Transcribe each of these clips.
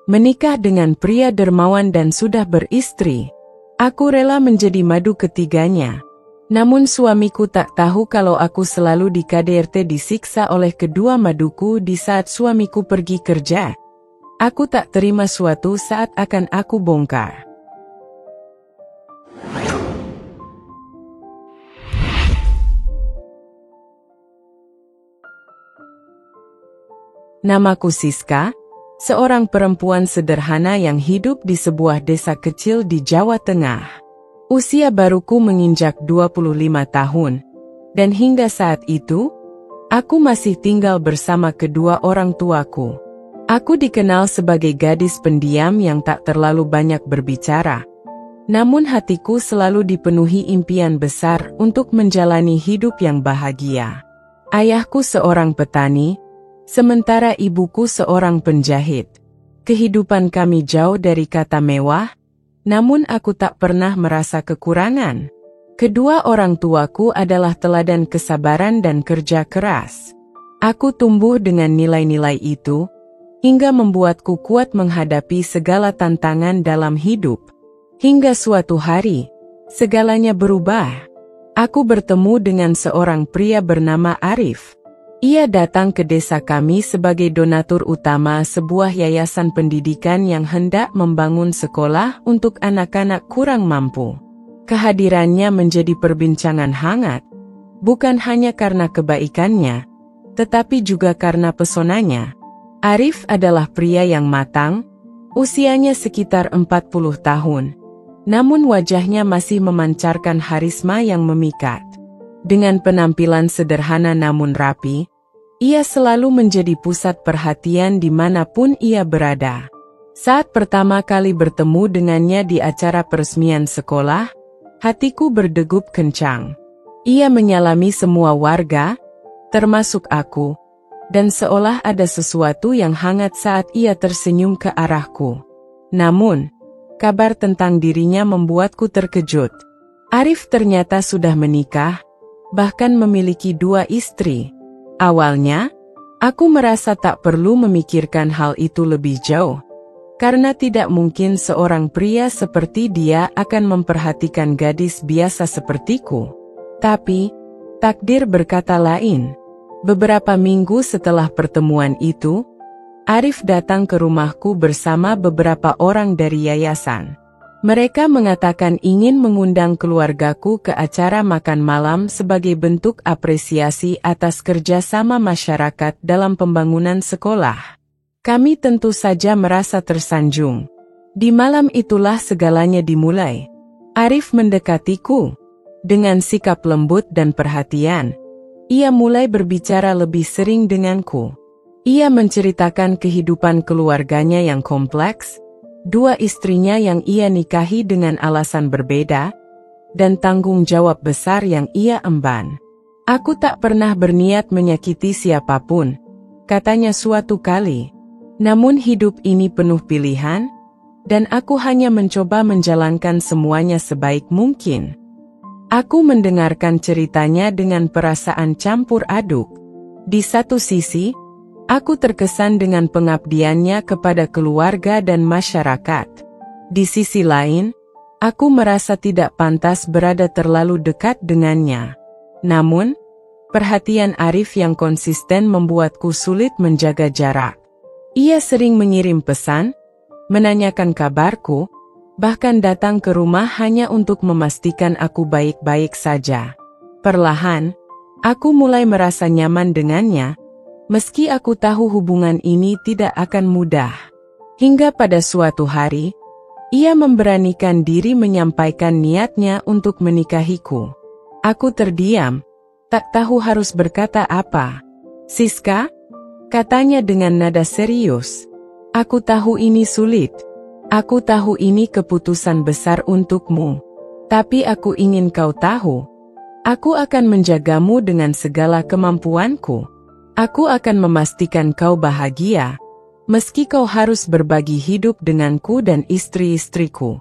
menikah dengan pria dermawan dan sudah beristri. Aku rela menjadi madu ketiganya. Namun suamiku tak tahu kalau aku selalu di KDRT disiksa oleh kedua maduku di saat suamiku pergi kerja. Aku tak terima suatu saat akan aku bongkar. Namaku Siska, seorang perempuan sederhana yang hidup di sebuah desa kecil di Jawa Tengah. Usia baruku menginjak 25 tahun, dan hingga saat itu, aku masih tinggal bersama kedua orang tuaku. Aku dikenal sebagai gadis pendiam yang tak terlalu banyak berbicara. Namun hatiku selalu dipenuhi impian besar untuk menjalani hidup yang bahagia. Ayahku seorang petani, sementara ibuku seorang penjahit. Kehidupan kami jauh dari kata mewah, namun aku tak pernah merasa kekurangan. Kedua orang tuaku adalah teladan kesabaran dan kerja keras. Aku tumbuh dengan nilai-nilai itu, hingga membuatku kuat menghadapi segala tantangan dalam hidup. Hingga suatu hari, segalanya berubah. Aku bertemu dengan seorang pria bernama Arif. Ia datang ke desa kami sebagai donatur utama sebuah yayasan pendidikan yang hendak membangun sekolah untuk anak-anak kurang mampu. Kehadirannya menjadi perbincangan hangat, bukan hanya karena kebaikannya, tetapi juga karena pesonanya. Arif adalah pria yang matang, usianya sekitar 40 tahun, namun wajahnya masih memancarkan harisma yang memikat. Dengan penampilan sederhana namun rapi, ia selalu menjadi pusat perhatian dimanapun ia berada. Saat pertama kali bertemu dengannya di acara peresmian sekolah, hatiku berdegup kencang. Ia menyalami semua warga, termasuk aku, dan seolah ada sesuatu yang hangat saat ia tersenyum ke arahku. Namun, kabar tentang dirinya membuatku terkejut. Arif ternyata sudah menikah, bahkan memiliki 2 istri. Awalnya, aku merasa tak perlu memikirkan hal itu lebih jauh, karena tidak mungkin seorang pria seperti dia akan memperhatikan gadis biasa sepertiku. Tapi, takdir berkata lain. Beberapa minggu setelah pertemuan itu, Arif datang ke rumahku bersama beberapa orang dari yayasan. Mereka mengatakan ingin mengundang keluargaku ke acara makan malam sebagai bentuk apresiasi atas kerjasama masyarakat dalam pembangunan sekolah. Kami tentu saja merasa tersanjung. Di malam itulah segalanya dimulai. Arif mendekatiku. Dengan sikap lembut dan perhatian, ia mulai berbicara lebih sering denganku. Ia menceritakan kehidupan keluarganya yang kompleks, 2 istrinya yang ia nikahi dengan alasan berbeda, dan tanggung jawab besar yang ia emban. Aku tak pernah berniat menyakiti siapapun, katanya suatu kali. Namun hidup ini penuh pilihan, dan aku hanya mencoba menjalankan semuanya sebaik mungkin. Aku mendengarkan ceritanya dengan perasaan campur aduk. Di satu sisi, aku terkesan dengan pengabdiannya kepada keluarga dan masyarakat. Di sisi lain, aku merasa tidak pantas berada terlalu dekat dengannya. Namun, perhatian Arif yang konsisten membuatku sulit menjaga jarak. Ia sering mengirim pesan, menanyakan kabarku, bahkan datang ke rumah hanya untuk memastikan aku baik-baik saja. Perlahan, aku mulai merasa nyaman dengannya, meski aku tahu hubungan ini tidak akan mudah. Hingga pada suatu hari, ia memberanikan diri menyampaikan niatnya untuk menikahiku. Aku terdiam, tak tahu harus berkata apa. "Siska," katanya dengan nada serius, "aku tahu ini sulit. Aku tahu ini keputusan besar untukmu. Tapi aku ingin kau tahu, aku akan menjagamu dengan segala kemampuanku. Aku akan memastikan kau bahagia, meski kau harus berbagi hidup denganku dan istri-istriku."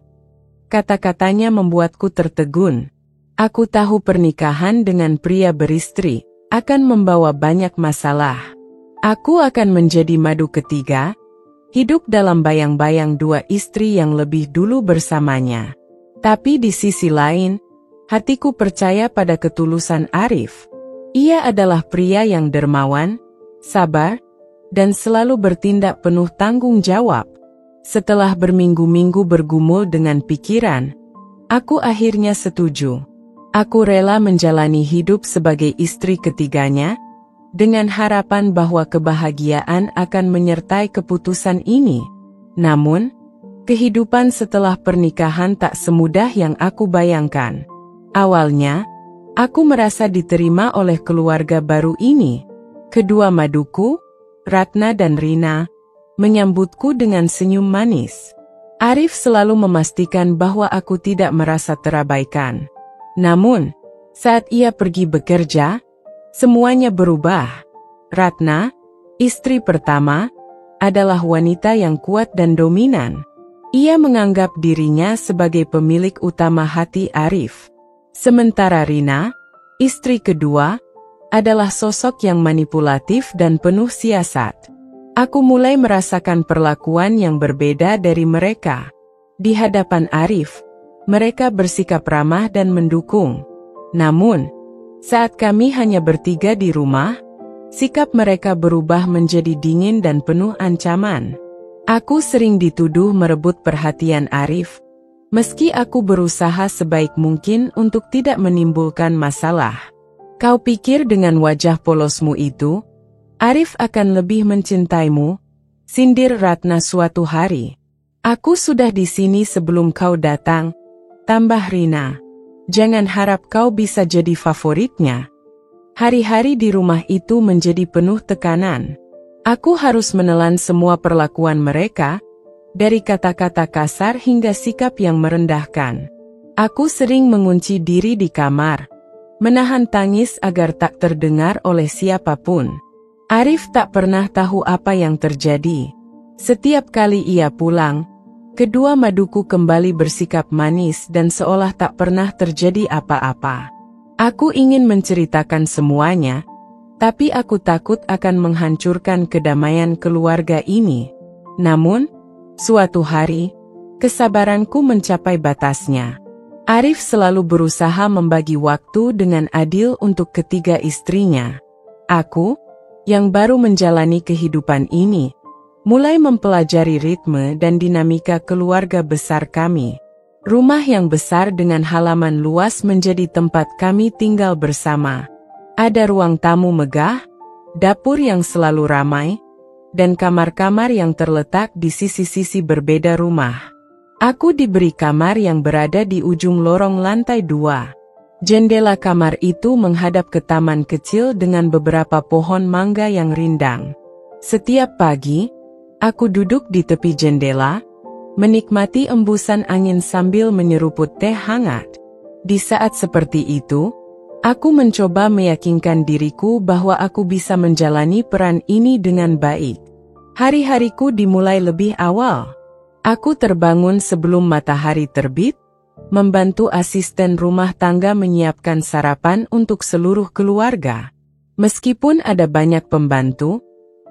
Kata-katanya membuatku tertegun. Aku tahu pernikahan dengan pria beristri akan membawa banyak masalah. Aku akan menjadi madu ketiga, hidup dalam bayang-bayang dua istri yang lebih dulu bersamanya. Tapi di sisi lain, hatiku percaya pada ketulusan Arif. Ia adalah pria yang dermawan, sabar, dan selalu bertindak penuh tanggung jawab. Setelah berminggu-minggu bergumul dengan pikiran, aku akhirnya setuju. Aku rela menjalani hidup sebagai istri ketiganya, dengan harapan bahwa kebahagiaan akan menyertai keputusan ini. Namun, kehidupan setelah pernikahan tak semudah yang aku bayangkan. Awalnya, aku merasa diterima oleh keluarga baru ini. Kedua maduku, Ratna dan Rina, menyambutku dengan senyum manis. Arif selalu memastikan bahwa aku tidak merasa terabaikan. Namun, saat ia pergi bekerja, semuanya berubah. Ratna, istri pertama, adalah wanita yang kuat dan dominan. Ia menganggap dirinya sebagai pemilik utama hati Arif. Sementara Rina, istri kedua, adalah sosok yang manipulatif dan penuh siasat. Aku mulai merasakan perlakuan yang berbeda dari mereka. Di hadapan Arif, mereka bersikap ramah dan mendukung. Namun, saat kami hanya bertiga di rumah, sikap mereka berubah menjadi dingin dan penuh ancaman. Aku sering dituduh merebut perhatian Arif, meski aku berusaha sebaik mungkin untuk tidak menimbulkan masalah. Kau pikir dengan wajah polosmu itu, Arif akan lebih mencintaimu? Sindir Ratna suatu hari. Aku sudah di sini sebelum kau datang, tambah Rina. Jangan harap kau bisa jadi favoritnya. Hari-hari di rumah itu menjadi penuh tekanan. Aku harus menelan semua perlakuan mereka, dari kata-kata kasar hingga sikap yang merendahkan. Aku sering mengunci diri di kamar, menahan tangis agar tak terdengar oleh siapapun. Arif tak pernah tahu apa yang terjadi. Setiap kali ia pulang, kedua maduku kembali bersikap manis dan seolah tak pernah terjadi apa-apa. Aku ingin menceritakan semuanya, tapi aku takut akan menghancurkan kedamaian keluarga ini. Namun, suatu hari, kesabaranku mencapai batasnya. Arif selalu berusaha membagi waktu dengan adil untuk ketiga istrinya. Aku, yang baru menjalani kehidupan ini, mulai mempelajari ritme dan dinamika keluarga besar kami. Rumah yang besar dengan halaman luas menjadi tempat kami tinggal bersama. Ada ruang tamu megah, dapur yang selalu ramai, dan kamar-kamar yang terletak di sisi-sisi berbeda rumah. Aku diberi kamar yang berada di ujung lorong lantai 2. Jendela kamar itu menghadap ke taman kecil dengan beberapa pohon mangga yang rindang. Setiap pagi, aku duduk di tepi jendela, menikmati embusan angin sambil menyeruput teh hangat. Di saat seperti itu, aku mencoba meyakinkan diriku bahwa aku bisa menjalani peran ini dengan baik. Hari-hariku dimulai lebih awal. Aku terbangun sebelum matahari terbit, membantu asisten rumah tangga menyiapkan sarapan untuk seluruh keluarga. Meskipun ada banyak pembantu,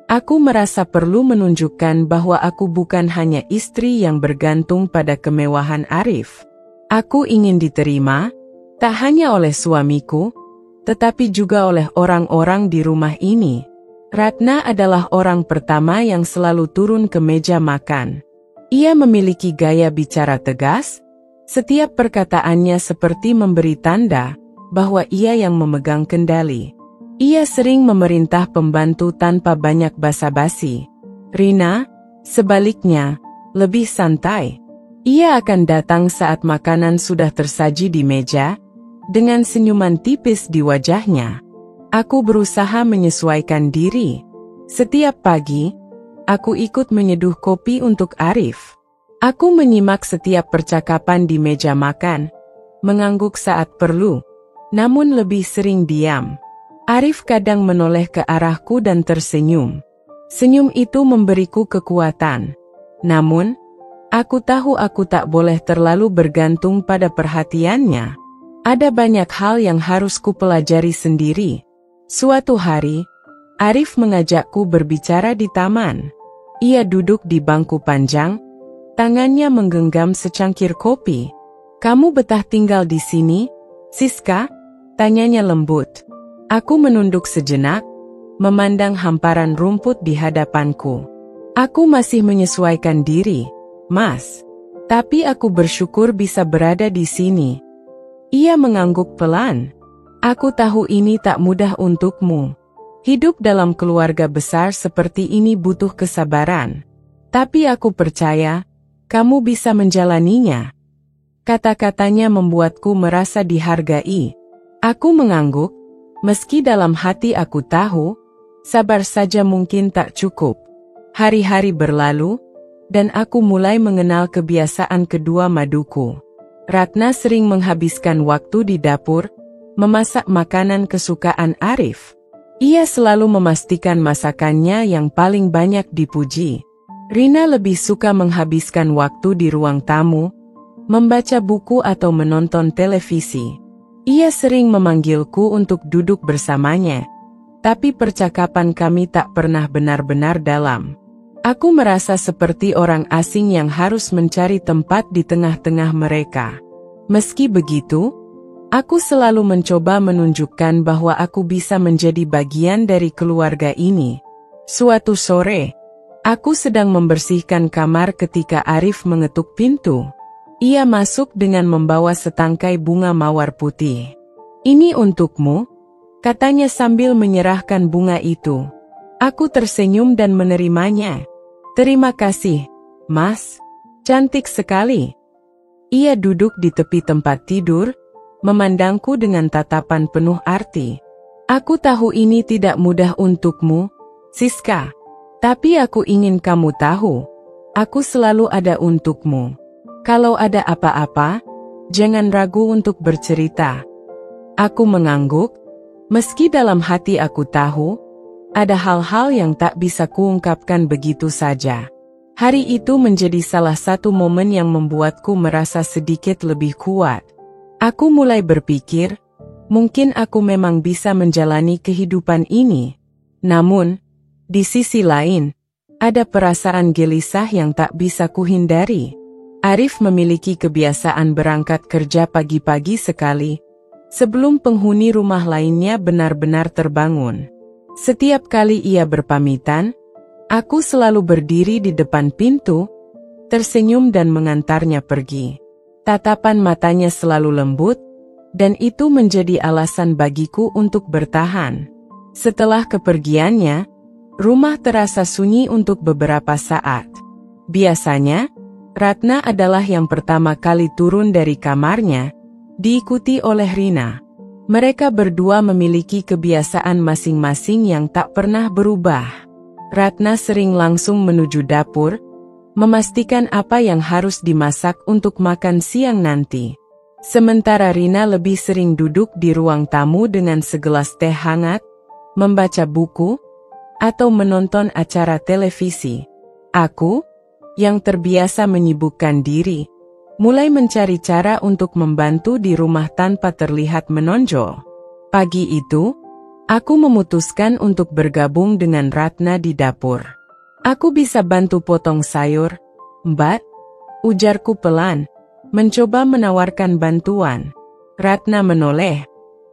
aku merasa perlu menunjukkan bahwa aku bukan hanya istri yang bergantung pada kemewahan Arif. Aku ingin diterima, tak hanya oleh suamiku, tetapi juga oleh orang-orang di rumah ini. Ratna adalah orang pertama yang selalu turun ke meja makan. Ia memiliki gaya bicara tegas, setiap perkataannya seperti memberi tanda bahwa ia yang memegang kendali. Ia sering memerintah pembantu tanpa banyak basa-basi. Rina, sebaliknya, lebih santai. Ia akan datang saat makanan sudah tersaji di meja, dengan senyuman tipis di wajahnya. Aku berusaha menyesuaikan diri. Setiap pagi, aku ikut menyeduh kopi untuk Arif. Aku menyimak setiap percakapan di meja makan, mengangguk saat perlu, namun lebih sering diam. Arif kadang menoleh ke arahku dan tersenyum. Senyum itu memberiku kekuatan. Namun, aku tahu aku tak boleh terlalu bergantung pada perhatiannya. Ada banyak hal yang harus kupelajari sendiri. Suatu hari, Arif mengajakku berbicara di taman. Ia duduk di bangku panjang, tangannya menggenggam secangkir kopi. "Kamu betah tinggal di sini, Siska?" tanyanya lembut. Aku menunduk sejenak, memandang hamparan rumput di hadapanku. "Aku masih menyesuaikan diri, Mas. Tapi aku bersyukur bisa berada di sini." Ia mengangguk pelan. "Aku tahu ini tak mudah untukmu. Hidup dalam keluarga besar seperti ini butuh kesabaran. Tapi aku percaya, kamu bisa menjalaninya." Kata-katanya membuatku merasa dihargai. Aku mengangguk, meski dalam hati aku tahu, sabar saja mungkin tak cukup. Hari-hari berlalu, dan aku mulai mengenal kebiasaan kedua maduku. Ratna sering menghabiskan waktu di dapur, memasak makanan kesukaan Arif. Ia selalu memastikan masakannya yang paling banyak dipuji. Rina lebih suka menghabiskan waktu di ruang tamu, membaca buku atau menonton televisi. Ia sering memanggilku untuk duduk bersamanya, tapi percakapan kami tak pernah benar-benar dalam. Aku merasa seperti orang asing yang harus mencari tempat di tengah-tengah mereka. Meski begitu, aku selalu mencoba menunjukkan bahwa aku bisa menjadi bagian dari keluarga ini. Suatu sore, aku sedang membersihkan kamar ketika Arif mengetuk pintu. Ia masuk dengan membawa setangkai bunga mawar putih. "Ini untukmu," katanya sambil menyerahkan bunga itu. Aku tersenyum dan menerimanya. "Terima kasih, Mas. Cantik sekali." Ia duduk di tepi tempat tidur, memandangku dengan tatapan penuh arti. "Aku tahu ini tidak mudah untukmu, Siska. Tapi aku ingin kamu tahu, aku selalu ada untukmu. Kalau ada apa-apa, jangan ragu untuk bercerita." Aku mengangguk, meski dalam hati aku tahu, ada hal-hal yang tak bisa kuungkapkan begitu saja. Hari itu menjadi salah satu momen yang membuatku merasa sedikit lebih kuat. Aku mulai berpikir, mungkin aku memang bisa menjalani kehidupan ini. Namun, di sisi lain, ada perasaan gelisah yang tak bisa kuhindari. Arif memiliki kebiasaan berangkat kerja pagi-pagi sekali, sebelum penghuni rumah lainnya benar-benar terbangun. Setiap kali ia berpamitan, aku selalu berdiri di depan pintu, tersenyum dan mengantarnya pergi. Tatapan matanya selalu lembut, dan itu menjadi alasan bagiku untuk bertahan. Setelah kepergiannya, rumah terasa sunyi untuk beberapa saat. Biasanya, Ratna adalah yang pertama kali turun dari kamarnya, diikuti oleh Rina. Mereka berdua memiliki kebiasaan masing-masing yang tak pernah berubah. Ratna sering langsung menuju dapur, memastikan apa yang harus dimasak untuk makan siang nanti. Sementara Rina lebih sering duduk di ruang tamu dengan segelas teh hangat, membaca buku, atau menonton acara televisi. Aku, yang terbiasa menyibukkan diri, mulai mencari cara untuk membantu di rumah tanpa terlihat menonjol. Pagi itu, aku memutuskan untuk bergabung dengan Ratna di dapur. "Aku bisa bantu potong sayur, Mbak?" ujarku pelan, mencoba menawarkan bantuan. Ratna menoleh,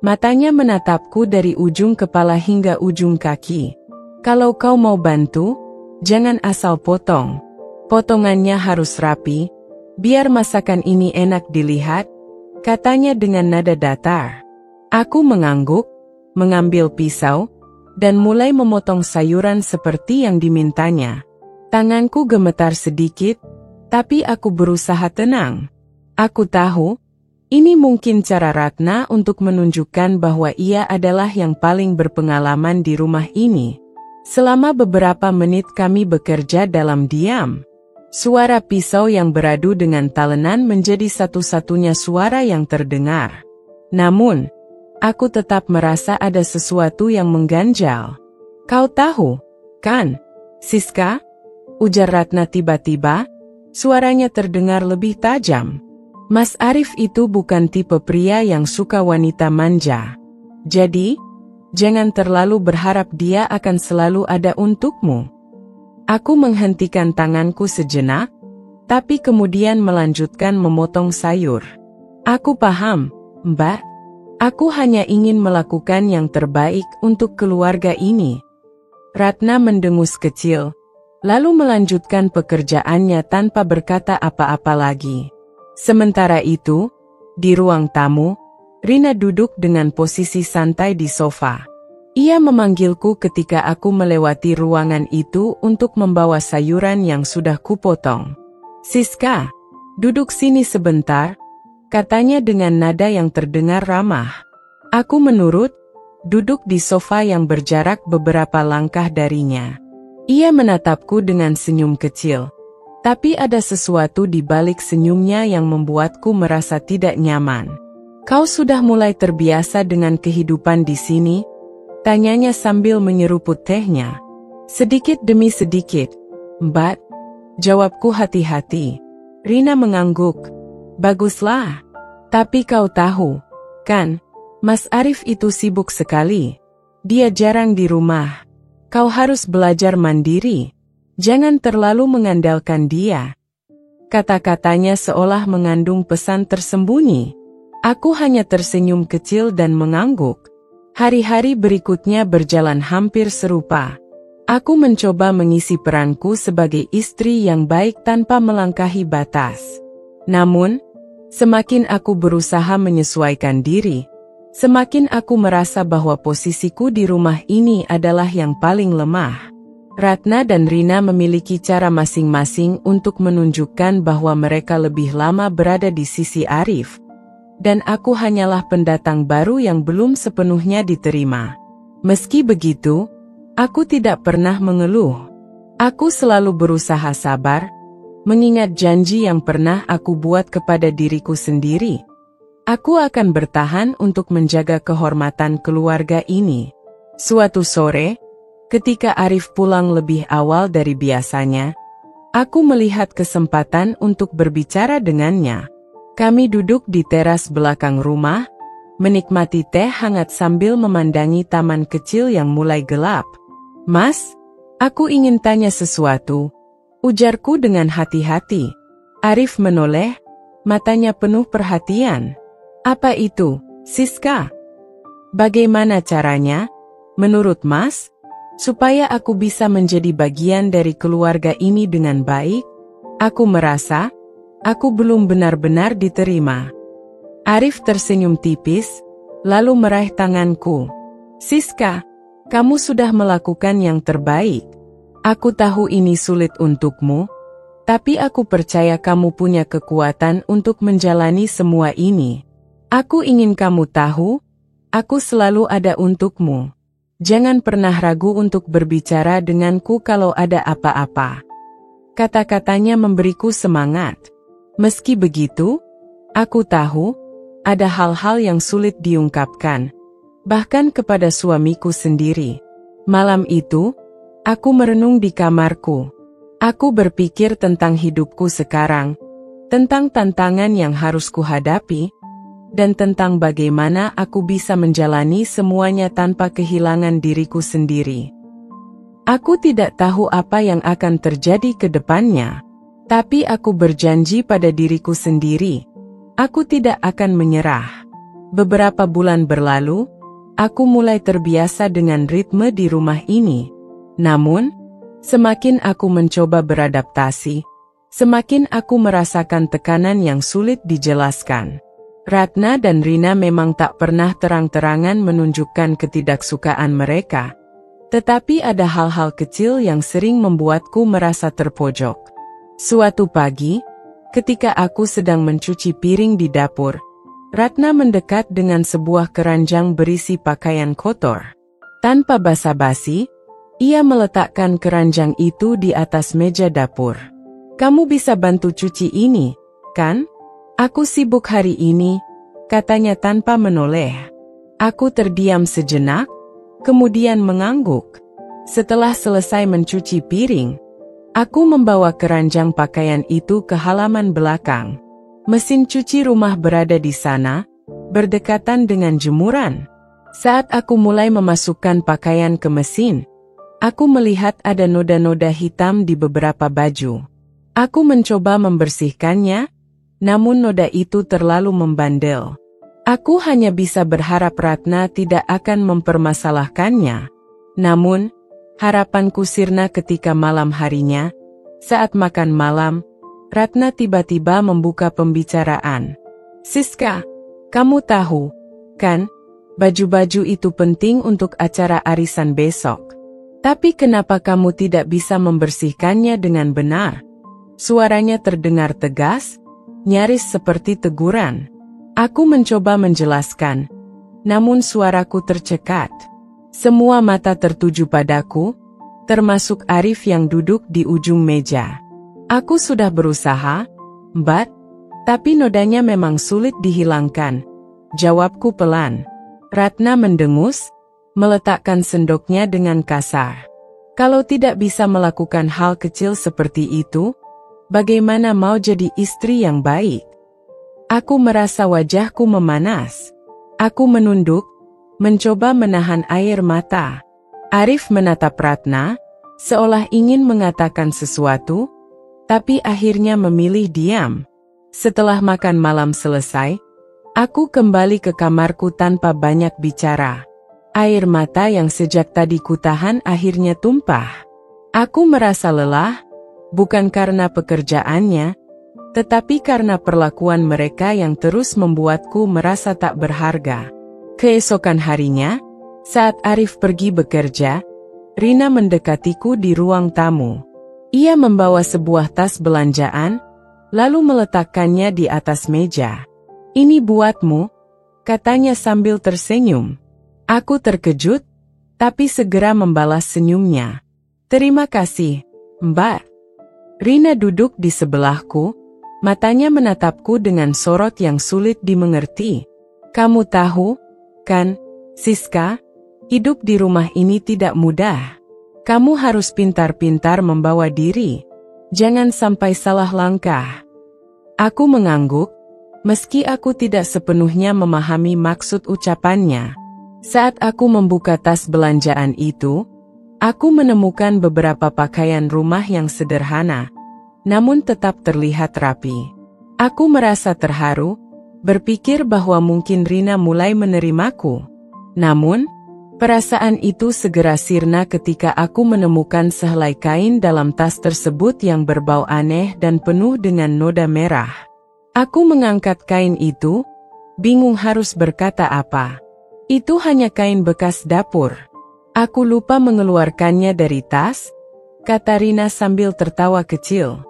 matanya menatapku dari ujung kepala hingga ujung kaki. "Kalau kau mau bantu, jangan asal potong. Potongannya harus rapi, biar masakan ini enak dilihat," katanya dengan nada datar. Aku mengangguk, mengambil pisau, dan mulai memotong sayuran seperti yang dimintanya. Tanganku gemetar sedikit, tapi aku berusaha tenang. Aku tahu, ini mungkin cara Ratna untuk menunjukkan bahwa ia adalah yang paling berpengalaman di rumah ini. Selama beberapa menit kami bekerja dalam diam. Suara pisau yang beradu dengan talenan menjadi satu-satunya suara yang terdengar. Namun, aku tetap merasa ada sesuatu yang mengganjal. "Kau tahu, kan, Siska?" ujar Ratna tiba-tiba, suaranya terdengar lebih tajam. "Mas Arif itu bukan tipe pria yang suka wanita manja. Jadi, jangan terlalu berharap dia akan selalu ada untukmu." Aku menghentikan tanganku sejenak, tapi kemudian melanjutkan memotong sayur. Aku paham, Mbak. Aku hanya ingin melakukan yang terbaik untuk keluarga ini. Ratna mendengus kecil, lalu melanjutkan pekerjaannya tanpa berkata apa-apa lagi. Sementara itu, di ruang tamu, Rina duduk dengan posisi santai di sofa. Ia memanggilku ketika aku melewati ruangan itu untuk membawa sayuran yang sudah kupotong. "Siska, duduk sini sebentar," katanya dengan nada yang terdengar ramah. Aku menurut, duduk di sofa yang berjarak beberapa langkah darinya. Ia menatapku dengan senyum kecil, tapi ada sesuatu di balik senyumnya yang membuatku merasa tidak nyaman. "Kau sudah mulai terbiasa dengan kehidupan di sini?" tanyanya sambil menyeruput tehnya. "Sedikit demi sedikit, Mbak," jawabku hati-hati. Rina mengangguk. "Baguslah. Tapi kau tahu, kan, Mas Arif itu sibuk sekali. Dia jarang di rumah. Kau harus belajar mandiri. Jangan terlalu mengandalkan dia." Kata-katanya seolah mengandung pesan tersembunyi. Aku hanya tersenyum kecil dan mengangguk. Hari-hari berikutnya berjalan hampir serupa. Aku mencoba mengisi peranku sebagai istri yang baik tanpa melangkahi batas. Namun, semakin aku berusaha menyesuaikan diri, semakin aku merasa bahwa posisiku di rumah ini adalah yang paling lemah. Ratna dan Rina memiliki cara masing-masing untuk menunjukkan bahwa mereka lebih lama berada di sisi Arif. Dan aku hanyalah pendatang baru yang belum sepenuhnya diterima. Meski begitu, aku tidak pernah mengeluh. Aku selalu berusaha sabar, mengingat janji yang pernah aku buat kepada diriku sendiri. Aku akan bertahan untuk menjaga kehormatan keluarga ini. Suatu sore, ketika Arif pulang lebih awal dari biasanya, aku melihat kesempatan untuk berbicara dengannya. Kami duduk di teras belakang rumah, menikmati teh hangat sambil memandangi taman kecil yang mulai gelap. "Mas, aku ingin tanya sesuatu," ujarku dengan hati-hati. Arif menoleh, matanya penuh perhatian. "Apa itu, Siska? Bagaimana caranya, menurut Mas, supaya aku bisa menjadi bagian dari keluarga ini dengan baik? Aku merasa aku belum benar-benar diterima." Arif tersenyum tipis, lalu meraih tanganku. "Siska, kamu sudah melakukan yang terbaik. Aku tahu ini sulit untukmu, tapi aku percaya kamu punya kekuatan untuk menjalani semua ini. Aku ingin kamu tahu, aku selalu ada untukmu. Jangan pernah ragu untuk berbicara denganku kalau ada apa-apa." Kata-katanya memberiku semangat. Meski begitu, aku tahu, ada hal-hal yang sulit diungkapkan, bahkan kepada suamiku sendiri. Malam itu, aku merenung di kamarku. Aku berpikir tentang hidupku sekarang, tentang tantangan yang harus kuhadapi, dan tentang bagaimana aku bisa menjalani semuanya tanpa kehilangan diriku sendiri. Aku tidak tahu apa yang akan terjadi ke depannya. Tapi aku berjanji pada diriku sendiri, aku tidak akan menyerah. Beberapa bulan berlalu, aku mulai terbiasa dengan ritme di rumah ini. Namun, semakin aku mencoba beradaptasi, semakin aku merasakan tekanan yang sulit dijelaskan. Ratna dan Rina memang tak pernah terang-terangan menunjukkan ketidaksukaan mereka. Tetapi ada hal-hal kecil yang sering membuatku merasa terpojok. Suatu pagi, ketika aku sedang mencuci piring di dapur, Ratna mendekat dengan sebuah keranjang berisi pakaian kotor. Tanpa basa-basi, ia meletakkan keranjang itu di atas meja dapur. "Kamu bisa bantu cuci ini, kan? Aku sibuk hari ini," katanya tanpa menoleh. Aku terdiam sejenak, kemudian mengangguk. Setelah selesai mencuci piring, aku membawa keranjang pakaian itu ke halaman belakang. Mesin cuci rumah berada di sana, berdekatan dengan jemuran. Saat aku mulai memasukkan pakaian ke mesin, Aku melihat ada noda-noda hitam di beberapa baju. Aku mencoba membersihkannya, namun noda itu terlalu membandel. Aku hanya bisa berharap Ratna tidak akan mempermasalahkannya. Namun, harapanku sirna ketika malam harinya, saat makan malam, Ratna tiba-tiba membuka pembicaraan. "Siska, kamu tahu, kan, baju-baju itu penting untuk acara arisan besok. Tapi kenapa kamu tidak bisa membersihkannya dengan benar?" Suaranya terdengar tegas, nyaris seperti teguran. Aku mencoba menjelaskan, namun suaraku tercekat. Semua mata tertuju padaku, termasuk Arif yang duduk di ujung meja. "Aku sudah berusaha, Mbak, tapi nodanya memang sulit dihilangkan," jawabku pelan. Ratna mendengus, meletakkan sendoknya dengan kasar. "Kalau tidak bisa melakukan hal kecil seperti itu, bagaimana mau jadi istri yang baik?" Aku merasa wajahku memanas. Aku menunduk, mencoba menahan air mata. Arif menatap Ratna, seolah ingin mengatakan sesuatu, tapi akhirnya memilih diam. Setelah makan malam selesai, aku kembali ke kamarku tanpa banyak bicara. Air mata yang sejak tadi kutahan akhirnya tumpah. Aku merasa lelah, bukan karena pekerjaannya, tetapi karena perlakuan mereka yang terus membuatku merasa tak berharga. Keesokan harinya, saat Arif pergi bekerja, Rina mendekatiku di ruang tamu. Ia membawa sebuah tas belanjaan, lalu meletakkannya di atas meja. "Ini buatmu," katanya sambil tersenyum. Aku terkejut, tapi segera membalas senyumnya. "Terima kasih, Mbak." Rina duduk di sebelahku, matanya menatapku dengan sorot yang sulit dimengerti. "Kamu tahu, kan, Siska, hidup di rumah ini tidak mudah. Kamu harus pintar-pintar membawa diri. Jangan sampai salah langkah." Aku mengangguk, meski aku tidak sepenuhnya memahami maksud ucapannya. Saat aku membuka tas belanjaan itu, aku menemukan beberapa pakaian rumah yang sederhana, namun tetap terlihat rapi. Aku merasa terharu, berpikir bahwa mungkin Rina mulai menerimaku. Namun, perasaan itu segera sirna ketika aku menemukan sehelai kain dalam tas tersebut yang berbau aneh dan penuh dengan noda merah. Aku mengangkat kain itu, bingung harus berkata apa. "Itu hanya kain bekas dapur. Aku lupa mengeluarkannya dari tas," kata Rina sambil tertawa kecil.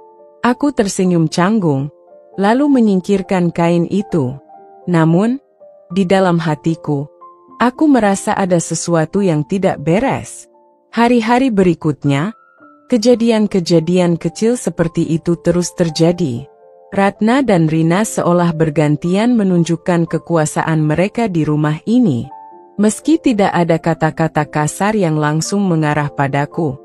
Aku tersenyum canggung, lalu menyingkirkan kain itu. Namun, di dalam hatiku, aku merasa ada sesuatu yang tidak beres. Hari-hari berikutnya, kejadian-kejadian kecil seperti itu terus terjadi. Ratna dan Rina seolah bergantian menunjukkan kekuasaan mereka di rumah ini. Meski tidak ada kata-kata kasar yang langsung mengarah padaku,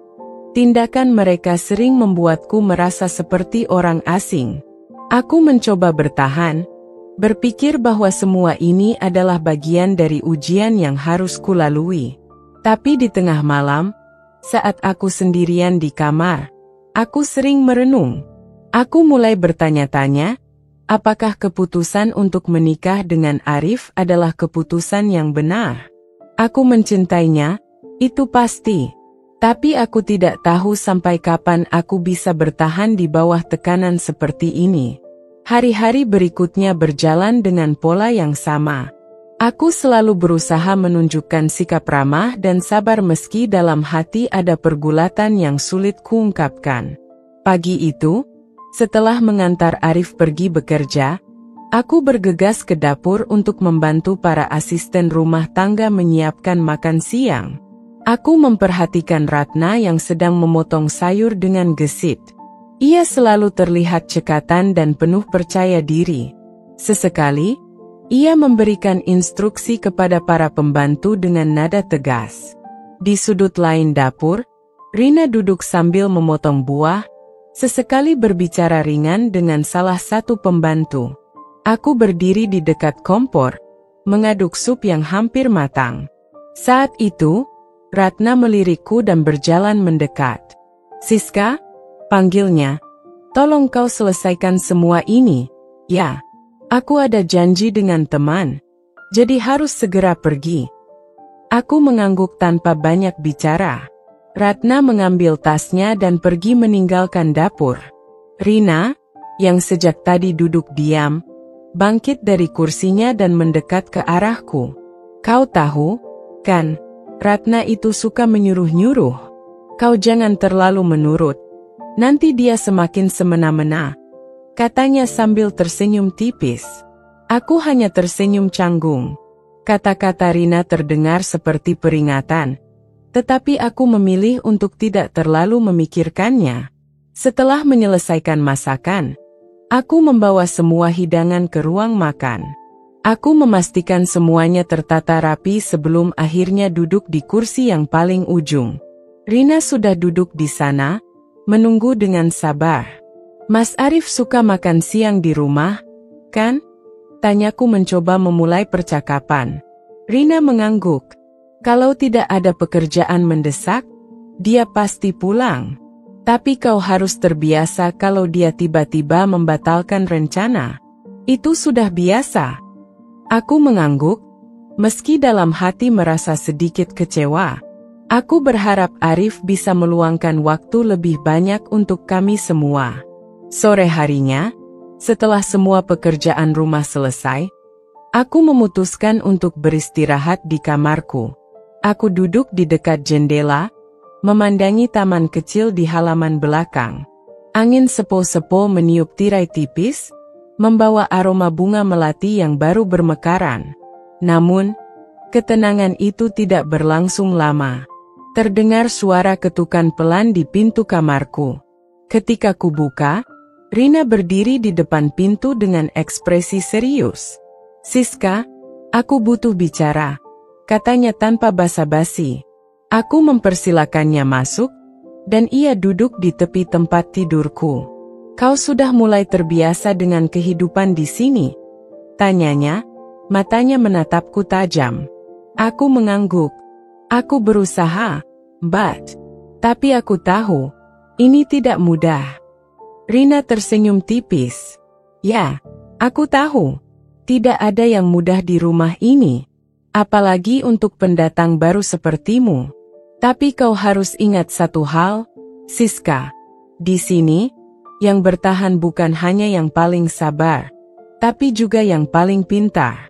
tindakan mereka sering membuatku merasa seperti orang asing. Aku mencoba bertahan, berpikir bahwa semua ini adalah bagian dari ujian yang harus kulalui. Tapi di tengah malam, saat aku sendirian di kamar, aku sering merenung. Aku mulai bertanya-tanya, apakah keputusan untuk menikah dengan Arif adalah keputusan yang benar? Aku mencintainya, itu pasti. Tapi aku tidak tahu sampai kapan aku bisa bertahan di bawah tekanan seperti ini. Hari-hari berikutnya berjalan dengan pola yang sama. Aku selalu berusaha menunjukkan sikap ramah dan sabar meski dalam hati ada pergulatan yang sulit kuungkapkan. Pagi itu, setelah mengantar Arif pergi bekerja, aku bergegas ke dapur untuk membantu para asisten rumah tangga menyiapkan makan siang. Aku memperhatikan Ratna yang sedang memotong sayur dengan gesit. Ia selalu terlihat cekatan dan penuh percaya diri. Sesekali, ia memberikan instruksi kepada para pembantu dengan nada tegas. Di sudut lain dapur, Rina duduk sambil memotong buah, sesekali berbicara ringan dengan salah satu pembantu. Aku berdiri di dekat kompor, mengaduk sup yang hampir matang. Saat itu, Ratna melirikku dan berjalan mendekat. Siska, panggilnya. Tolong kau selesaikan semua ini. Ya, aku ada janji dengan teman. Jadi harus segera pergi. Aku mengangguk tanpa banyak bicara. Ratna mengambil tasnya dan pergi meninggalkan dapur. Rina, yang sejak tadi duduk diam, bangkit dari kursinya dan mendekat ke arahku. Kau tahu, kan, Ratna itu suka menyuruh-nyuruh. Kau jangan terlalu menurut. Nanti dia semakin semena-mena. Katanya sambil tersenyum tipis. Aku hanya tersenyum canggung. Kata-kata Rina terdengar seperti peringatan. Tetapi aku memilih untuk tidak terlalu memikirkannya. Setelah menyelesaikan masakan, aku membawa semua hidangan ke ruang makan. Aku memastikan semuanya tertata rapi sebelum akhirnya duduk di kursi yang paling ujung. Rina sudah duduk di sana, menunggu dengan sabar. Mas Arif suka makan siang di rumah, kan? Tanyaku mencoba memulai percakapan. Rina mengangguk. Kalau tidak ada pekerjaan mendesak, dia pasti pulang. Tapi kau harus terbiasa kalau dia tiba-tiba membatalkan rencana. Itu sudah biasa. Aku mengangguk, meski dalam hati merasa sedikit kecewa. Aku berharap Arif bisa meluangkan waktu lebih banyak untuk kami semua. Sore harinya, setelah semua pekerjaan rumah selesai, aku memutuskan untuk beristirahat di kamarku. Aku duduk di dekat jendela, memandangi taman kecil di halaman belakang. Angin sepo-sepo meniup tirai tipis, membawa aroma bunga melati yang baru bermekaran. Namun, ketenangan itu tidak berlangsung lama. Terdengar suara ketukan pelan di pintu kamarku. Ketika kubuka, Rina berdiri di depan pintu dengan ekspresi serius. Siska, aku butuh bicara, katanya tanpa basa-basi. Aku mempersilakannya masuk, dan ia duduk di tepi tempat tidurku. Kau sudah mulai terbiasa dengan kehidupan di sini? Tanyanya, matanya menatapku tajam. Aku mengangguk. Aku berusaha, but, tapi aku tahu, ini tidak mudah. Rina tersenyum tipis. Ya, aku tahu. Tidak ada yang mudah di rumah ini. Apalagi untuk pendatang baru sepertimu. Tapi kau harus ingat satu hal, Siska. Di sini, yang bertahan bukan hanya yang paling sabar, tapi juga yang paling pintar.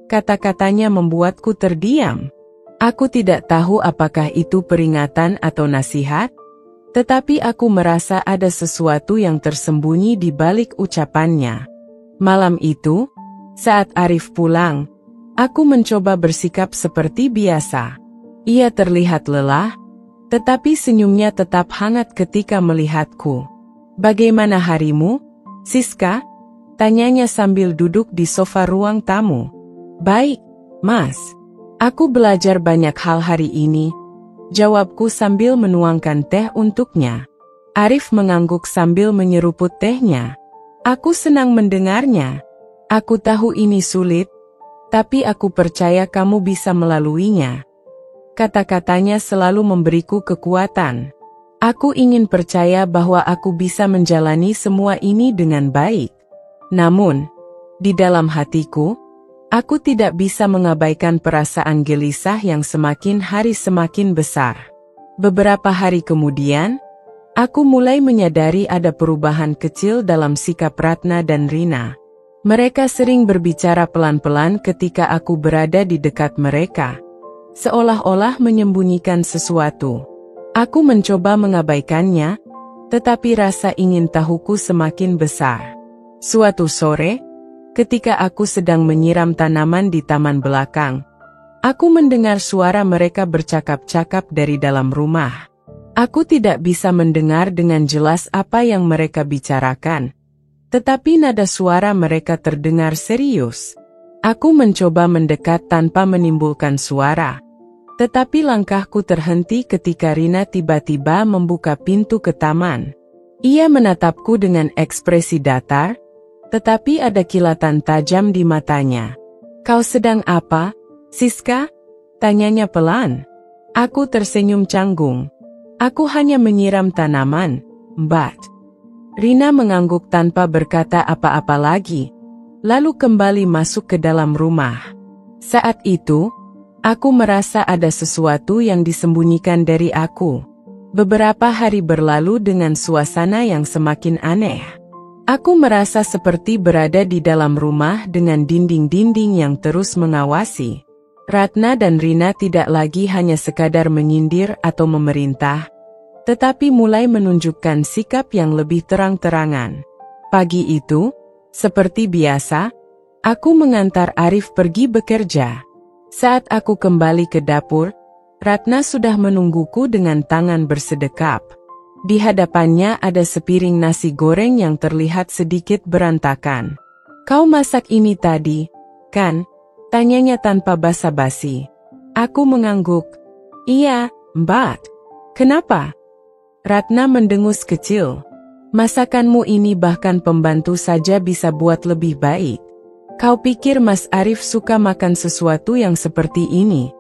Kata-katanya membuatku terdiam. Aku tidak tahu apakah itu peringatan atau nasihat, tetapi aku merasa ada sesuatu yang tersembunyi di balik ucapannya. Malam itu, saat Arif pulang, aku mencoba bersikap seperti biasa. Ia terlihat lelah, tetapi senyumnya tetap hangat ketika melihatku. Bagaimana harimu, Siska? Tanyanya sambil duduk di sofa ruang tamu. Baik, Mas. Aku belajar banyak hal hari ini, jawabku sambil menuangkan teh untuknya. Arif mengangguk sambil menyeruput tehnya. Aku senang mendengarnya. Aku tahu ini sulit, tapi aku percaya kamu bisa melaluinya. Kata-katanya selalu memberiku kekuatan. Aku ingin percaya bahwa aku bisa menjalani semua ini dengan baik. Namun, di dalam hatiku, aku tidak bisa mengabaikan perasaan gelisah yang semakin hari semakin besar. Beberapa hari kemudian, aku mulai menyadari ada perubahan kecil dalam sikap Ratna dan Rina. Mereka sering berbicara pelan-pelan ketika aku berada di dekat mereka, seolah-olah menyembunyikan sesuatu. Aku mencoba mengabaikannya, tetapi rasa ingin tahuku semakin besar. Suatu sore, ketika aku sedang menyiram tanaman di taman belakang, aku mendengar suara mereka bercakap-cakap dari dalam rumah. Aku tidak bisa mendengar dengan jelas apa yang mereka bicarakan, tetapi nada suara mereka terdengar serius. Aku mencoba mendekat tanpa menimbulkan suara, tetapi langkahku terhenti ketika Rina tiba-tiba membuka pintu ke taman. Ia menatapku dengan ekspresi datar, tetapi ada kilatan tajam di matanya. Kau sedang apa, Siska? Tanyanya pelan. Aku tersenyum canggung. Aku hanya menyiram tanaman, Mbak. Rina mengangguk tanpa berkata apa-apa lagi, lalu kembali masuk ke dalam rumah. Saat itu, aku merasa ada sesuatu yang disembunyikan dari aku. Beberapa hari berlalu dengan suasana yang semakin aneh. Aku merasa seperti berada di dalam rumah dengan dinding-dinding yang terus mengawasi. Ratna dan Rina tidak lagi hanya sekadar menyindir atau memerintah, tetapi mulai menunjukkan sikap yang lebih terang-terangan. Pagi itu, seperti biasa, aku mengantar Arif pergi bekerja. Saat aku kembali ke dapur, Ratna sudah menungguku dengan tangan bersedekap. Di hadapannya ada sepiring nasi goreng yang terlihat sedikit berantakan. "Kau masak ini tadi, kan?" tanyanya tanpa basa-basi. Aku mengangguk. "Iya, Mbak." "Kenapa?" Ratna mendengus kecil. "Masakanmu ini bahkan pembantu saja bisa buat lebih baik. Kau pikir Mas Arif suka makan sesuatu yang seperti ini?"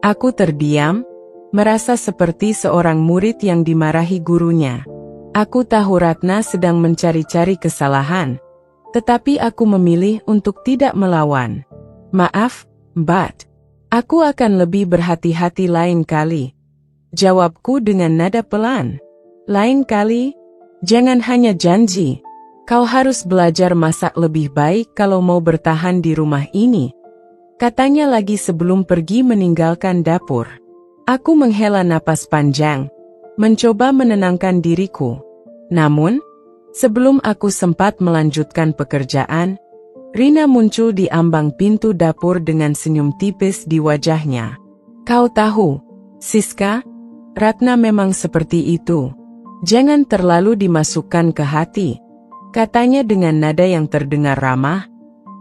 Aku terdiam, merasa seperti seorang murid yang dimarahi gurunya. Aku tahu Ratna sedang mencari-cari kesalahan, tetapi aku memilih untuk tidak melawan. "Maaf, Mbak. Aku akan lebih berhati-hati lain kali," jawabku dengan nada pelan. "Lain kali? Jangan hanya janji. Kau harus belajar masak lebih baik kalau mau bertahan di rumah ini," katanya lagi sebelum pergi meninggalkan dapur. Aku menghela napas panjang, mencoba menenangkan diriku. Namun, sebelum aku sempat melanjutkan pekerjaan, Rina muncul di ambang pintu dapur dengan senyum tipis di wajahnya. "Kau tahu, Siska, Ratna memang seperti itu. Jangan terlalu dimasukkan ke hati," katanya dengan nada yang terdengar ramah,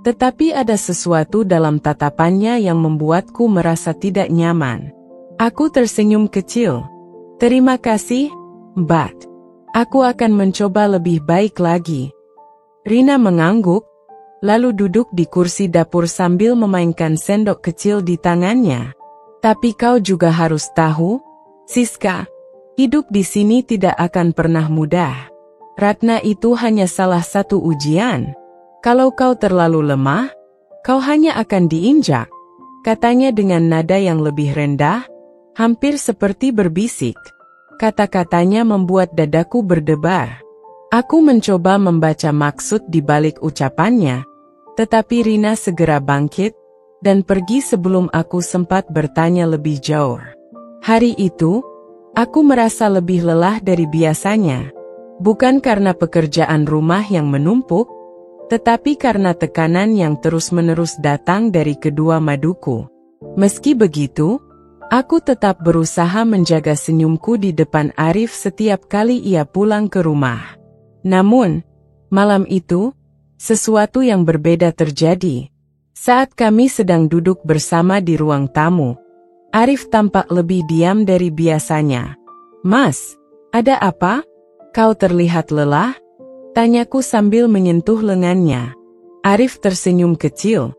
tetapi ada sesuatu dalam tatapannya yang membuatku merasa tidak nyaman. Aku tersenyum kecil. "Terima kasih, Mbak. Aku akan mencoba lebih baik lagi." Rina mengangguk, lalu duduk di kursi dapur sambil memainkan sendok kecil di tangannya. "Tapi kau juga harus tahu, Siska, hidup di sini tidak akan pernah mudah. Ratna itu hanya salah satu ujian. Kalau kau terlalu lemah, kau hanya akan diinjak," katanya dengan nada yang lebih rendah, hampir seperti berbisik. Kata-katanya membuat dadaku berdebar. Aku mencoba membaca maksud di balik ucapannya, tetapi Rina segera bangkit dan pergi sebelum aku sempat bertanya lebih jauh. Hari itu, aku merasa lebih lelah dari biasanya. Bukan karena pekerjaan rumah yang menumpuk, tetapi karena tekanan yang terus-menerus datang dari kedua maduku. Meski begitu, aku tetap berusaha menjaga senyumku di depan Arif setiap kali ia pulang ke rumah. Namun, malam itu, sesuatu yang berbeda terjadi. Saat kami sedang duduk bersama di ruang tamu, Arif tampak lebih diam dari biasanya. "Mas, ada apa? Kau terlihat lelah?" tanyaku sambil menyentuh lengannya. Arif tersenyum kecil,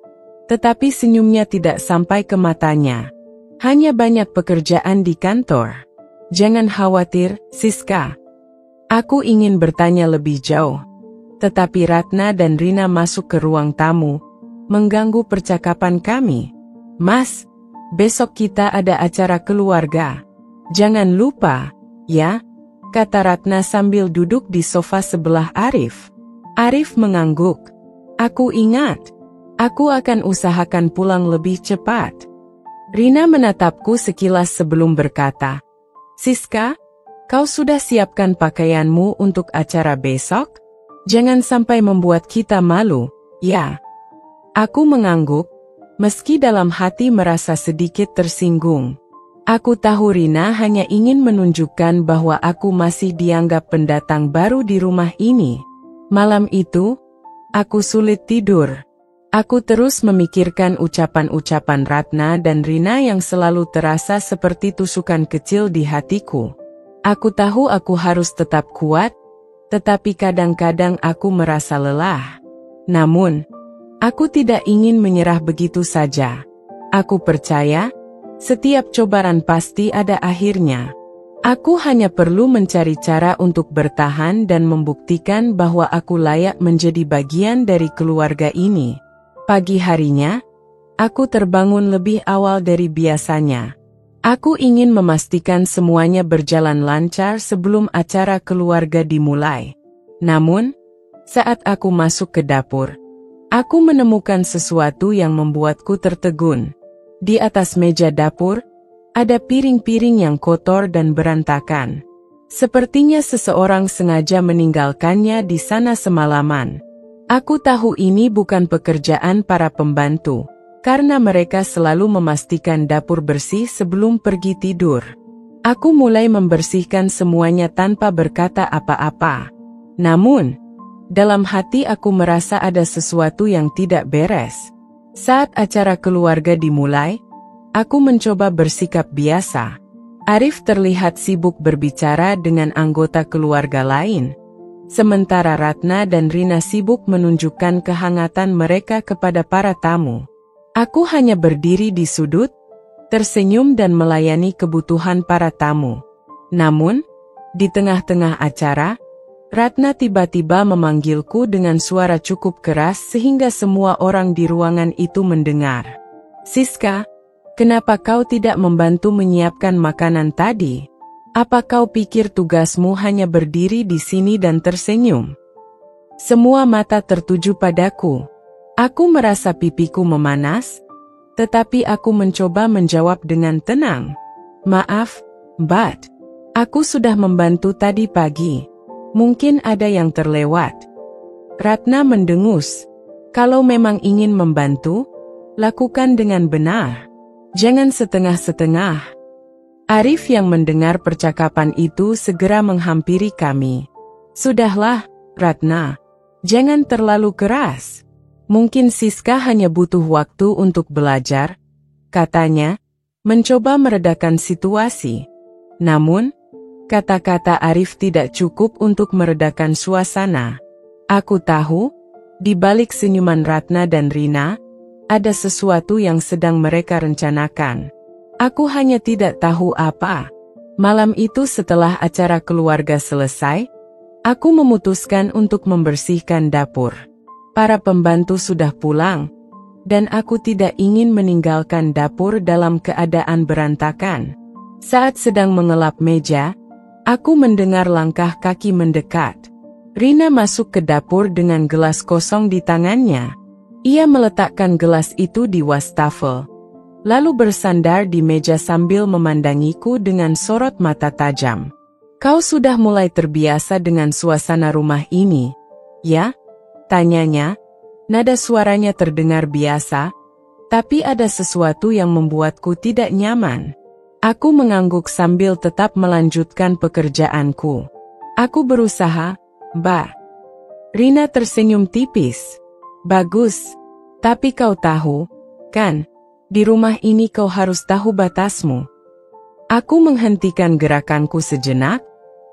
tetapi senyumnya tidak sampai ke matanya. "Hanya banyak pekerjaan di kantor. Jangan khawatir, Siska." Aku ingin bertanya lebih jauh, tetapi Ratna dan Rina masuk ke ruang tamu, mengganggu percakapan kami. "Mas, besok kita ada acara keluarga. Jangan lupa, ya," kata Ratna sambil duduk di sofa sebelah Arif. Arif mengangguk. "Aku ingat. Aku akan usahakan pulang lebih cepat." Rina menatapku sekilas sebelum berkata, "Siska, kau sudah siapkan pakaianmu untuk acara besok? Jangan sampai membuat kita malu, ya?" Aku mengangguk, meski dalam hati merasa sedikit tersinggung. Aku tahu Rina hanya ingin menunjukkan bahwa aku masih dianggap pendatang baru di rumah ini. Malam itu, aku sulit tidur. Aku terus memikirkan ucapan-ucapan Ratna dan Rina yang selalu terasa seperti tusukan kecil di hatiku. Aku tahu aku harus tetap kuat, tetapi kadang-kadang aku merasa lelah. Namun, aku tidak ingin menyerah begitu saja. Aku percaya, Setiap cobaan pasti ada akhirnya. Aku hanya perlu mencari cara untuk bertahan dan membuktikan bahwa aku layak menjadi bagian dari keluarga ini. Pagi harinya, aku terbangun lebih awal dari biasanya. Aku ingin memastikan semuanya berjalan lancar sebelum acara keluarga dimulai. Namun, saat aku masuk ke dapur, aku menemukan sesuatu yang membuatku tertegun. Di atas meja dapur, ada piring-piring yang kotor dan berantakan. Sepertinya seseorang sengaja meninggalkannya di sana semalaman. Aku tahu ini bukan pekerjaan para pembantu, karena mereka selalu memastikan dapur bersih sebelum pergi tidur. Aku mulai membersihkan semuanya tanpa berkata apa-apa. Namun, dalam hati aku merasa ada sesuatu yang tidak beres. Saat acara keluarga dimulai, aku mencoba bersikap biasa. Arif terlihat sibuk berbicara dengan anggota keluarga lain, sementara Ratna dan Rina sibuk menunjukkan kehangatan mereka kepada para tamu. Aku hanya berdiri di sudut, tersenyum dan melayani kebutuhan para tamu. Namun, di tengah-tengah acara, Ratna tiba-tiba memanggilku dengan suara cukup keras sehingga semua orang di ruangan itu mendengar. "Siska, kenapa kau tidak membantu menyiapkan makanan tadi? Apa kau pikir tugasmu hanya berdiri di sini dan tersenyum?" Semua mata tertuju padaku. Aku merasa pipiku memanas, tetapi aku mencoba menjawab dengan tenang. "Maaf, Mbak. Aku sudah membantu tadi pagi. Mungkin ada yang terlewat." Ratna mendengus. "Kalau memang ingin membantu, lakukan dengan benar. Jangan setengah-setengah." Arif yang mendengar percakapan itu segera menghampiri kami. "Sudahlah, Ratna. Jangan terlalu keras. Mungkin Siska hanya butuh waktu untuk belajar," katanya, mencoba meredakan situasi. Namun, kata-kata Arif tidak cukup untuk meredakan suasana. Aku tahu, di balik senyuman Ratna dan Rina, ada sesuatu yang sedang mereka rencanakan. Aku hanya tidak tahu apa. Malam itu setelah acara keluarga selesai, aku memutuskan untuk membersihkan dapur. Para pembantu sudah pulang, dan aku tidak ingin meninggalkan dapur dalam keadaan berantakan. Saat sedang mengelap meja, aku mendengar langkah kaki mendekat. Rina masuk ke dapur dengan gelas kosong di tangannya. Ia meletakkan gelas itu di wastafel, lalu bersandar di meja sambil memandangiku dengan sorot mata tajam. "Kau sudah mulai terbiasa dengan suasana rumah ini, ya?" tanyanya. Nada suaranya terdengar biasa, tapi ada sesuatu yang membuatku tidak nyaman. Aku mengangguk sambil tetap melanjutkan pekerjaanku. "Aku berusaha, Mbak." Rina tersenyum tipis. "Bagus, tapi kau tahu, kan, di rumah ini kau harus tahu batasmu." Aku menghentikan gerakanku sejenak,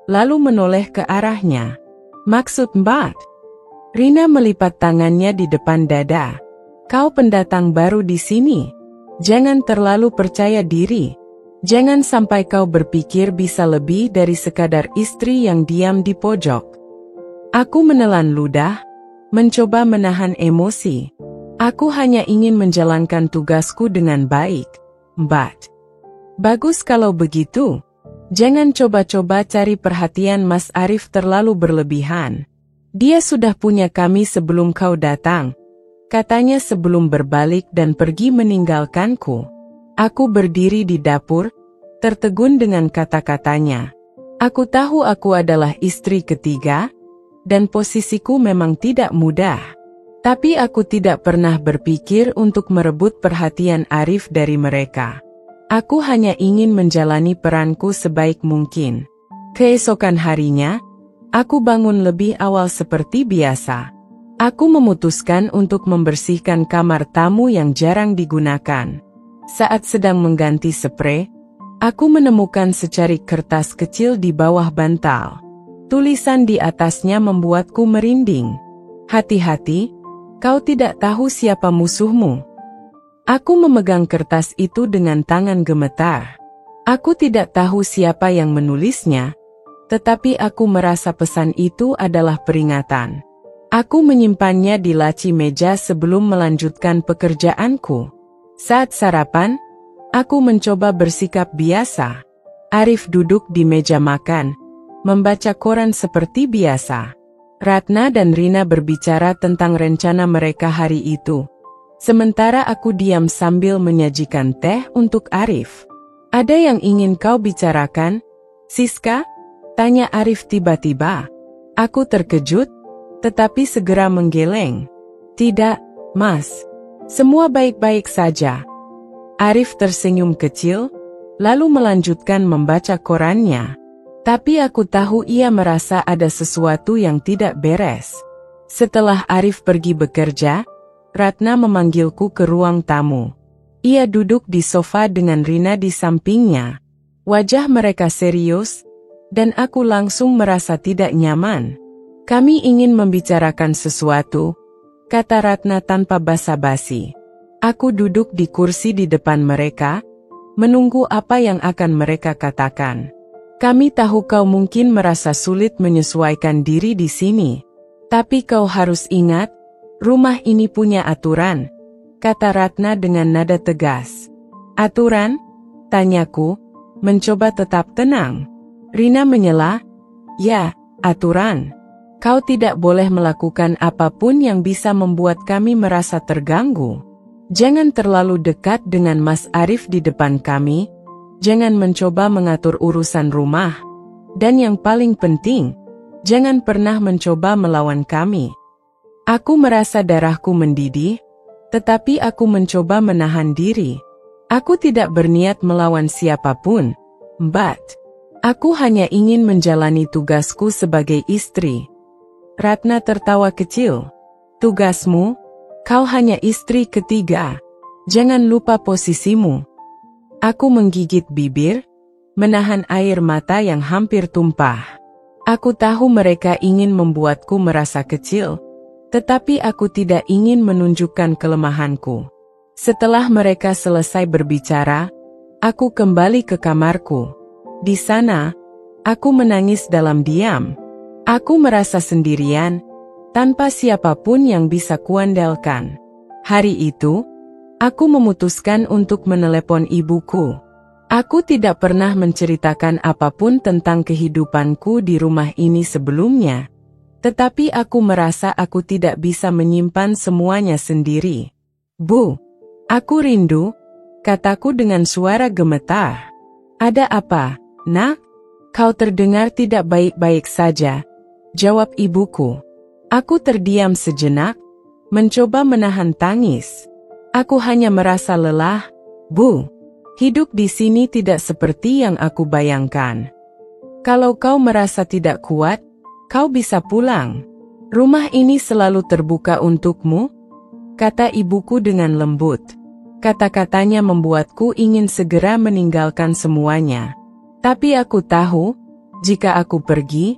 lalu menoleh ke arahnya. "Maksud Mbak?" Rina melipat tangannya di depan dada. "Kau pendatang baru di sini. Jangan terlalu percaya diri. Jangan sampai kau berpikir bisa lebih dari sekadar istri yang diam di pojok." Aku menelan ludah, mencoba menahan emosi. "Aku hanya ingin menjalankan tugasku dengan baik, Mbak." "Bagus kalau begitu. Jangan coba-coba cari perhatian Mas Arif terlalu berlebihan. Dia sudah punya kami sebelum kau datang," katanya sebelum berbalik dan pergi meninggalkanku. Aku berdiri di dapur, tertegun dengan kata-katanya. Aku tahu aku adalah istri ketiga, dan posisiku memang tidak mudah. Tapi aku tidak pernah berpikir untuk merebut perhatian Arif dari mereka. Aku hanya ingin menjalani peranku sebaik mungkin. Keesokan harinya, aku bangun lebih awal seperti biasa. Aku memutuskan untuk membersihkan kamar tamu yang jarang digunakan. Saat sedang mengganti sprei, aku menemukan secarik kertas kecil di bawah bantal. Tulisan di atasnya membuatku merinding. "Hati-hati, kau tidak tahu siapa musuhmu." Aku memegang kertas itu dengan tangan gemetar. Aku tidak tahu siapa yang menulisnya, tetapi aku merasa pesan itu adalah peringatan. Aku menyimpannya di laci meja sebelum melanjutkan pekerjaanku. Saat sarapan, aku mencoba bersikap biasa. Arif duduk di meja makan, membaca koran seperti biasa. Ratna dan Rina berbicara tentang rencana mereka hari itu. Sementara aku diam sambil menyajikan teh untuk Arif. "Ada yang ingin kau bicarakan, Siska?" tanya Arif tiba-tiba. Aku terkejut, tetapi segera menggeleng. "Tidak, Mas. Semua baik-baik saja." Arif tersenyum kecil, lalu melanjutkan membaca korannya. Tapi aku tahu ia merasa ada sesuatu yang tidak beres. Setelah Arif pergi bekerja, Ratna memanggilku ke ruang tamu. Ia duduk di sofa dengan Rina di sampingnya. Wajah mereka serius, dan aku langsung merasa tidak nyaman. "Kami ingin membicarakan sesuatu," kata Ratna tanpa basa-basi. Aku duduk di kursi di depan mereka, menunggu apa yang akan mereka katakan. "Kami tahu kau mungkin merasa sulit menyesuaikan diri di sini. Tapi kau harus ingat, rumah ini punya aturan," kata Ratna dengan nada tegas. "Aturan?" tanyaku, mencoba tetap tenang. Rina menyela, "Ya, aturan. Kau tidak boleh melakukan apapun yang bisa membuat kami merasa terganggu. Jangan terlalu dekat dengan Mas Arif di depan kami, jangan mencoba mengatur urusan rumah, dan yang paling penting, jangan pernah mencoba melawan kami." Aku merasa darahku mendidih, tetapi aku mencoba menahan diri. Aku tidak berniat melawan siapapun, Mbak. Aku hanya ingin menjalani tugasku sebagai istri. Ratna tertawa kecil. "Tugasmu? Kau hanya istri ketiga. Jangan lupa posisimu." Aku menggigit bibir, menahan air mata yang hampir tumpah. Aku tahu mereka ingin membuatku merasa kecil, tetapi aku tidak ingin menunjukkan kelemahanku. Setelah mereka selesai berbicara, aku kembali ke kamarku. Di sana, aku menangis dalam diam. Aku merasa sendirian, tanpa siapapun yang bisa kuandalkan. Hari itu, aku memutuskan untuk menelepon ibuku. Aku tidak pernah menceritakan apapun tentang kehidupanku di rumah ini sebelumnya. Tetapi aku merasa aku tidak bisa menyimpan semuanya sendiri. "Bu, aku rindu," kataku dengan suara gemetar. "Ada apa, Nak? Kau terdengar tidak baik-baik saja," jawab ibuku. Aku terdiam sejenak, mencoba menahan tangis. "Aku hanya merasa lelah, Bu. Hidup di sini tidak seperti yang aku bayangkan. Kalau kau merasa tidak kuat, kau bisa pulang. Rumah ini selalu terbuka untukmu," kata ibuku dengan lembut. Kata-katanya membuatku ingin segera meninggalkan semuanya. Tapi aku tahu, jika aku pergi,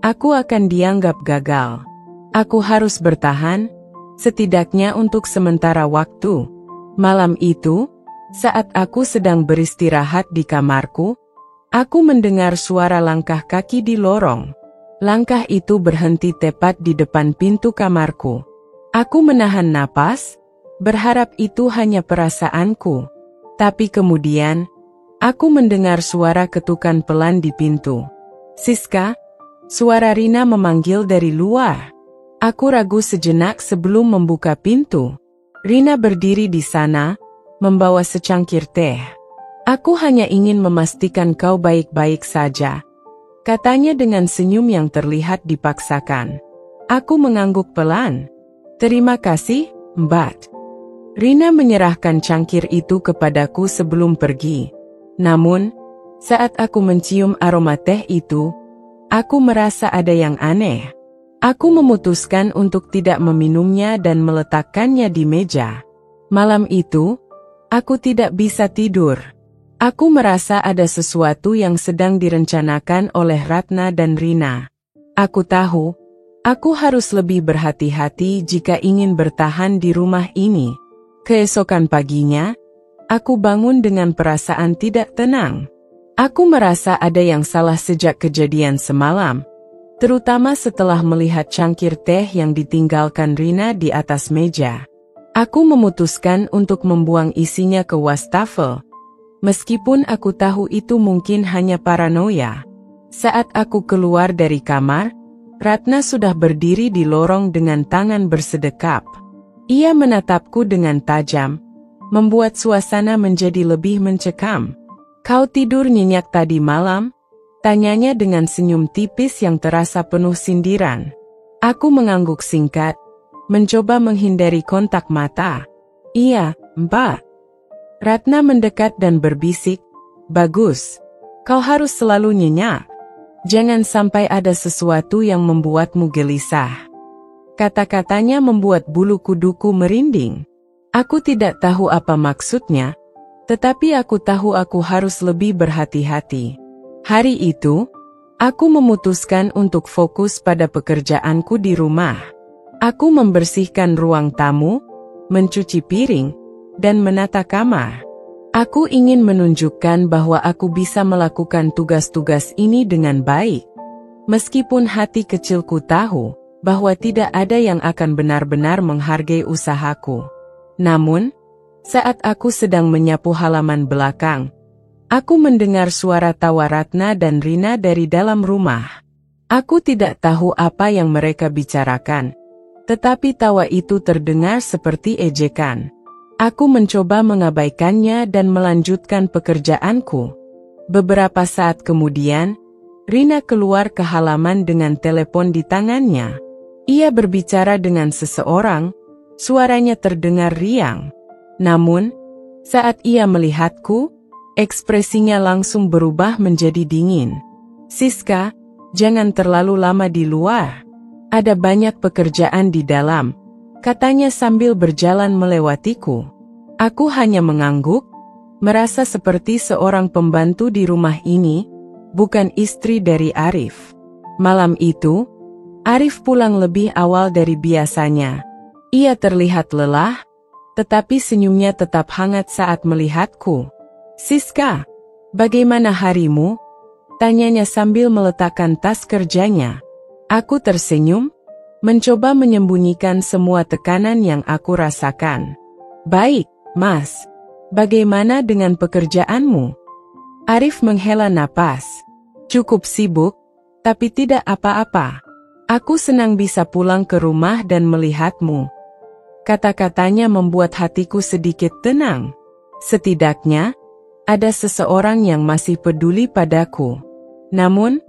aku akan dianggap gagal. Aku harus bertahan, setidaknya untuk sementara waktu. Malam itu, saat aku sedang beristirahat di kamarku, aku mendengar suara langkah kaki di lorong. Langkah itu berhenti tepat di depan pintu kamarku. Aku menahan napas, berharap itu hanya perasaanku. Tapi kemudian, aku mendengar suara ketukan pelan di pintu. "Siska?" suara Rina memanggil dari luar. Aku ragu sejenak sebelum membuka pintu. Rina berdiri di sana, membawa secangkir teh. "Aku hanya ingin memastikan kau baik-baik saja," katanya dengan senyum yang terlihat dipaksakan. Aku mengangguk pelan. "Terima kasih, Mbak." Rina menyerahkan cangkir itu kepadaku sebelum pergi. Namun, saat aku mencium aroma teh itu, aku merasa ada yang aneh. Aku memutuskan untuk tidak meminumnya dan meletakkannya di meja. Malam itu, aku tidak bisa tidur. Aku merasa ada sesuatu yang sedang direncanakan oleh Ratna dan Rina. Aku tahu, aku harus lebih berhati-hati jika ingin bertahan di rumah ini. Keesokan paginya, aku bangun dengan perasaan tidak tenang. Aku merasa ada yang salah sejak kejadian semalam, terutama setelah melihat cangkir teh yang ditinggalkan Rina di atas meja. Aku memutuskan untuk membuang isinya ke wastafel, meskipun aku tahu itu mungkin hanya paranoia. Saat aku keluar dari kamar, Ratna sudah berdiri di lorong dengan tangan bersedekap. Ia menatapku dengan tajam, membuat suasana menjadi lebih mencekam. "Kau tidur nyenyak tadi malam?" tanyanya dengan senyum tipis yang terasa penuh sindiran. Aku mengangguk singkat, mencoba menghindari kontak mata. "Iya, Mbak." Ratna mendekat dan berbisik, "Bagus. Kau harus selalu nyenyak. Jangan sampai ada sesuatu yang membuatmu gelisah." Kata-katanya membuat bulu kuduku merinding. Aku tidak tahu apa maksudnya, tetapi aku tahu aku harus lebih berhati-hati. Hari itu, aku memutuskan untuk fokus pada pekerjaanku di rumah. Aku membersihkan ruang tamu, mencuci piring, dan menata kamar. Aku ingin menunjukkan bahwa aku bisa melakukan tugas-tugas ini dengan baik. Meskipun hati kecilku tahu bahwa tidak ada yang akan benar-benar menghargai usahaku. Namun, saat aku sedang menyapu halaman belakang, aku mendengar suara tawa Ratna dan Rina dari dalam rumah. Aku tidak tahu apa yang mereka bicarakan, tetapi tawa itu terdengar seperti ejekan. Aku mencoba mengabaikannya dan melanjutkan pekerjaanku. Beberapa saat kemudian, Rina keluar ke halaman dengan telepon di tangannya. Ia berbicara dengan seseorang, suaranya terdengar riang. Namun, saat ia melihatku, ekspresinya langsung berubah menjadi dingin. "Siska, jangan terlalu lama di luar. Ada banyak pekerjaan di dalam," katanya sambil berjalan melewatiku. Aku hanya mengangguk, merasa seperti seorang pembantu di rumah ini, bukan istri dari Arif. Malam itu, Arif pulang lebih awal dari biasanya. Ia terlihat lelah, tetapi senyumnya tetap hangat saat melihatku. "Siska, bagaimana harimu?" tanyanya sambil meletakkan tas kerjanya. Aku tersenyum, mencoba menyembunyikan semua tekanan yang aku rasakan. "Baik, Mas. Bagaimana dengan pekerjaanmu?" Arif menghela napas. "Cukup sibuk, tapi tidak apa-apa. Aku senang bisa pulang ke rumah dan melihatmu." Kata-katanya membuat hatiku sedikit tenang. Setidaknya, ada seseorang yang masih peduli padaku. Namun,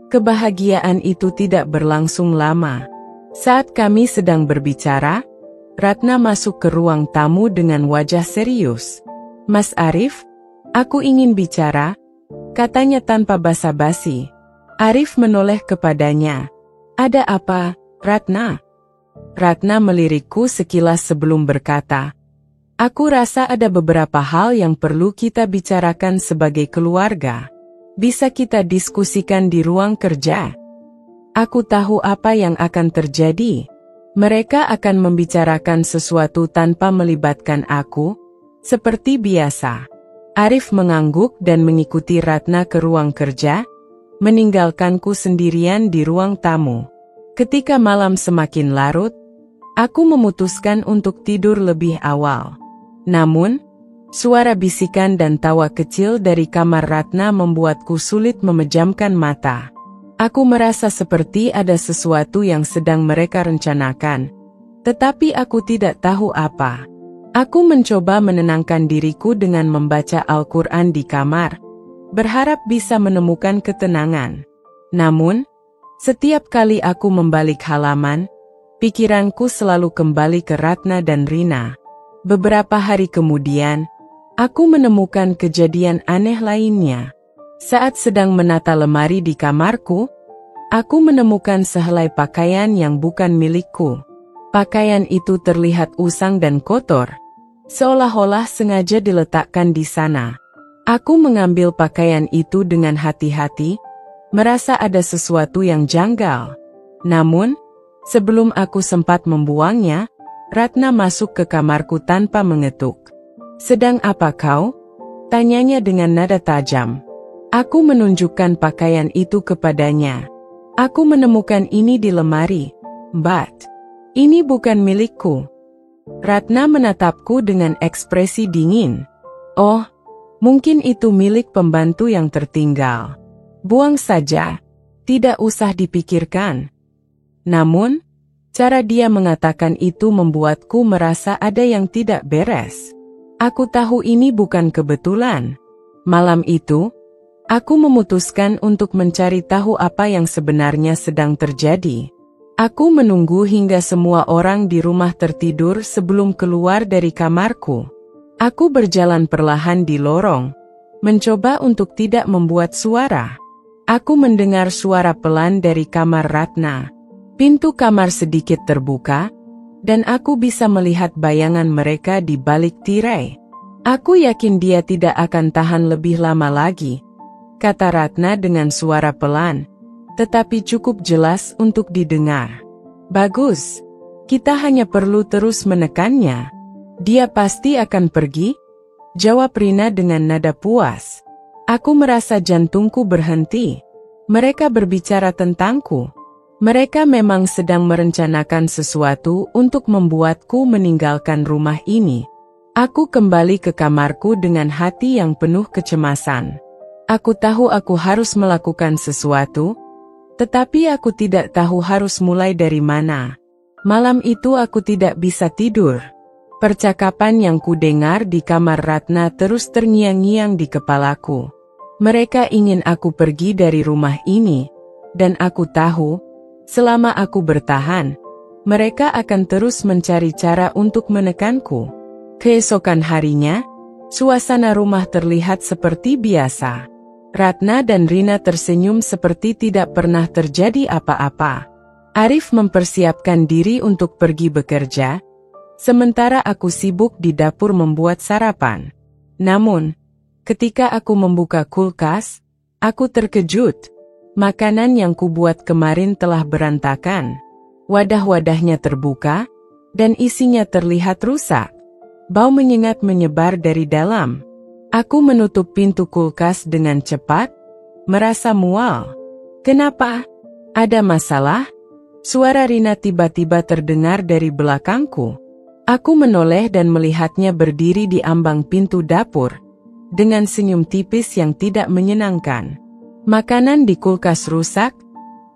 kebahagiaan itu tidak berlangsung lama. Saat kami sedang berbicara, Ratna masuk ke ruang tamu dengan wajah serius. "Mas Arif, aku ingin bicara," katanya tanpa basa-basi. Arif menoleh kepadanya. "Ada apa, Ratna?" Ratna melirikku sekilas sebelum berkata, "Aku rasa ada beberapa hal yang perlu kita bicarakan sebagai keluarga. Bisa kita diskusikan di ruang kerja?" Aku tahu apa yang akan terjadi. Mereka akan membicarakan sesuatu tanpa melibatkan aku, seperti biasa. Arif mengangguk dan mengikuti Ratna ke ruang kerja, meninggalkanku sendirian di ruang tamu. Ketika malam semakin larut, aku memutuskan untuk tidur lebih awal. Namun, suara bisikan dan tawa kecil dari kamar Ratna membuatku sulit memejamkan mata. Aku merasa seperti ada sesuatu yang sedang mereka rencanakan, tetapi aku tidak tahu apa. Aku mencoba menenangkan diriku dengan membaca Al-Quran di kamar, berharap bisa menemukan ketenangan. Namun, setiap kali aku membalik halaman, pikiranku selalu kembali ke Ratna dan Rina. Beberapa hari kemudian, aku menemukan kejadian aneh lainnya. Saat sedang menata lemari di kamarku, aku menemukan sehelai pakaian yang bukan milikku. Pakaian itu terlihat usang dan kotor, seolah-olah sengaja diletakkan di sana. Aku mengambil pakaian itu dengan hati-hati, merasa ada sesuatu yang janggal. Namun, sebelum aku sempat membuangnya, Ratna masuk ke kamarku tanpa mengetuk. "Sedang apa kau?" tanyanya dengan nada tajam. Aku menunjukkan pakaian itu kepadanya. "Aku menemukan ini di lemari, Mbak. Ini bukan milikku." Ratna menatapku dengan ekspresi dingin. "Oh, mungkin itu milik pembantu yang tertinggal. Buang saja, tidak usah dipikirkan." Namun, cara dia mengatakan itu membuatku merasa ada yang tidak beres. Aku tahu ini bukan kebetulan. Malam itu, aku memutuskan untuk mencari tahu apa yang sebenarnya sedang terjadi. Aku menunggu hingga semua orang di rumah tertidur sebelum keluar dari kamarku. Aku berjalan perlahan di lorong, mencoba untuk tidak membuat suara. Aku mendengar suara pelan dari kamar Ratna. Pintu kamar sedikit terbuka, dan aku bisa melihat bayangan mereka di balik tirai. "Aku yakin dia tidak akan tahan lebih lama lagi," kata Ratna dengan suara pelan, tetapi cukup jelas untuk didengar. "Bagus, kita hanya perlu terus menekannya. Dia pasti akan pergi," jawab Rina dengan nada puas. Aku merasa jantungku berhenti. Mereka berbicara tentangku. Mereka memang sedang merencanakan sesuatu untuk membuatku meninggalkan rumah ini. Aku kembali ke kamarku dengan hati yang penuh kecemasan. Aku tahu aku harus melakukan sesuatu, tetapi aku tidak tahu harus mulai dari mana. Malam itu aku tidak bisa tidur. Percakapan yang kudengar di kamar Ratna terus terngiang-ngiang di kepalaku. Mereka ingin aku pergi dari rumah ini, dan aku tahu, selama aku bertahan, mereka akan terus mencari cara untuk menekanku. Keesokan harinya, suasana rumah terlihat seperti biasa. Ratna dan Rina tersenyum seperti tidak pernah terjadi apa-apa. Arif mempersiapkan diri untuk pergi bekerja, sementara aku sibuk di dapur membuat sarapan. Namun, ketika aku membuka kulkas, aku terkejut. Makanan yang kubuat kemarin telah berantakan. Wadah-wadahnya terbuka, dan isinya terlihat rusak. Bau menyengat menyebar dari dalam. Aku menutup pintu kulkas dengan cepat, merasa mual. "Kenapa? Ada masalah?" Suara Rina tiba-tiba terdengar dari belakangku. Aku menoleh dan melihatnya berdiri di ambang pintu dapur, dengan senyum tipis yang tidak menyenangkan. "Makanan di kulkas rusak?"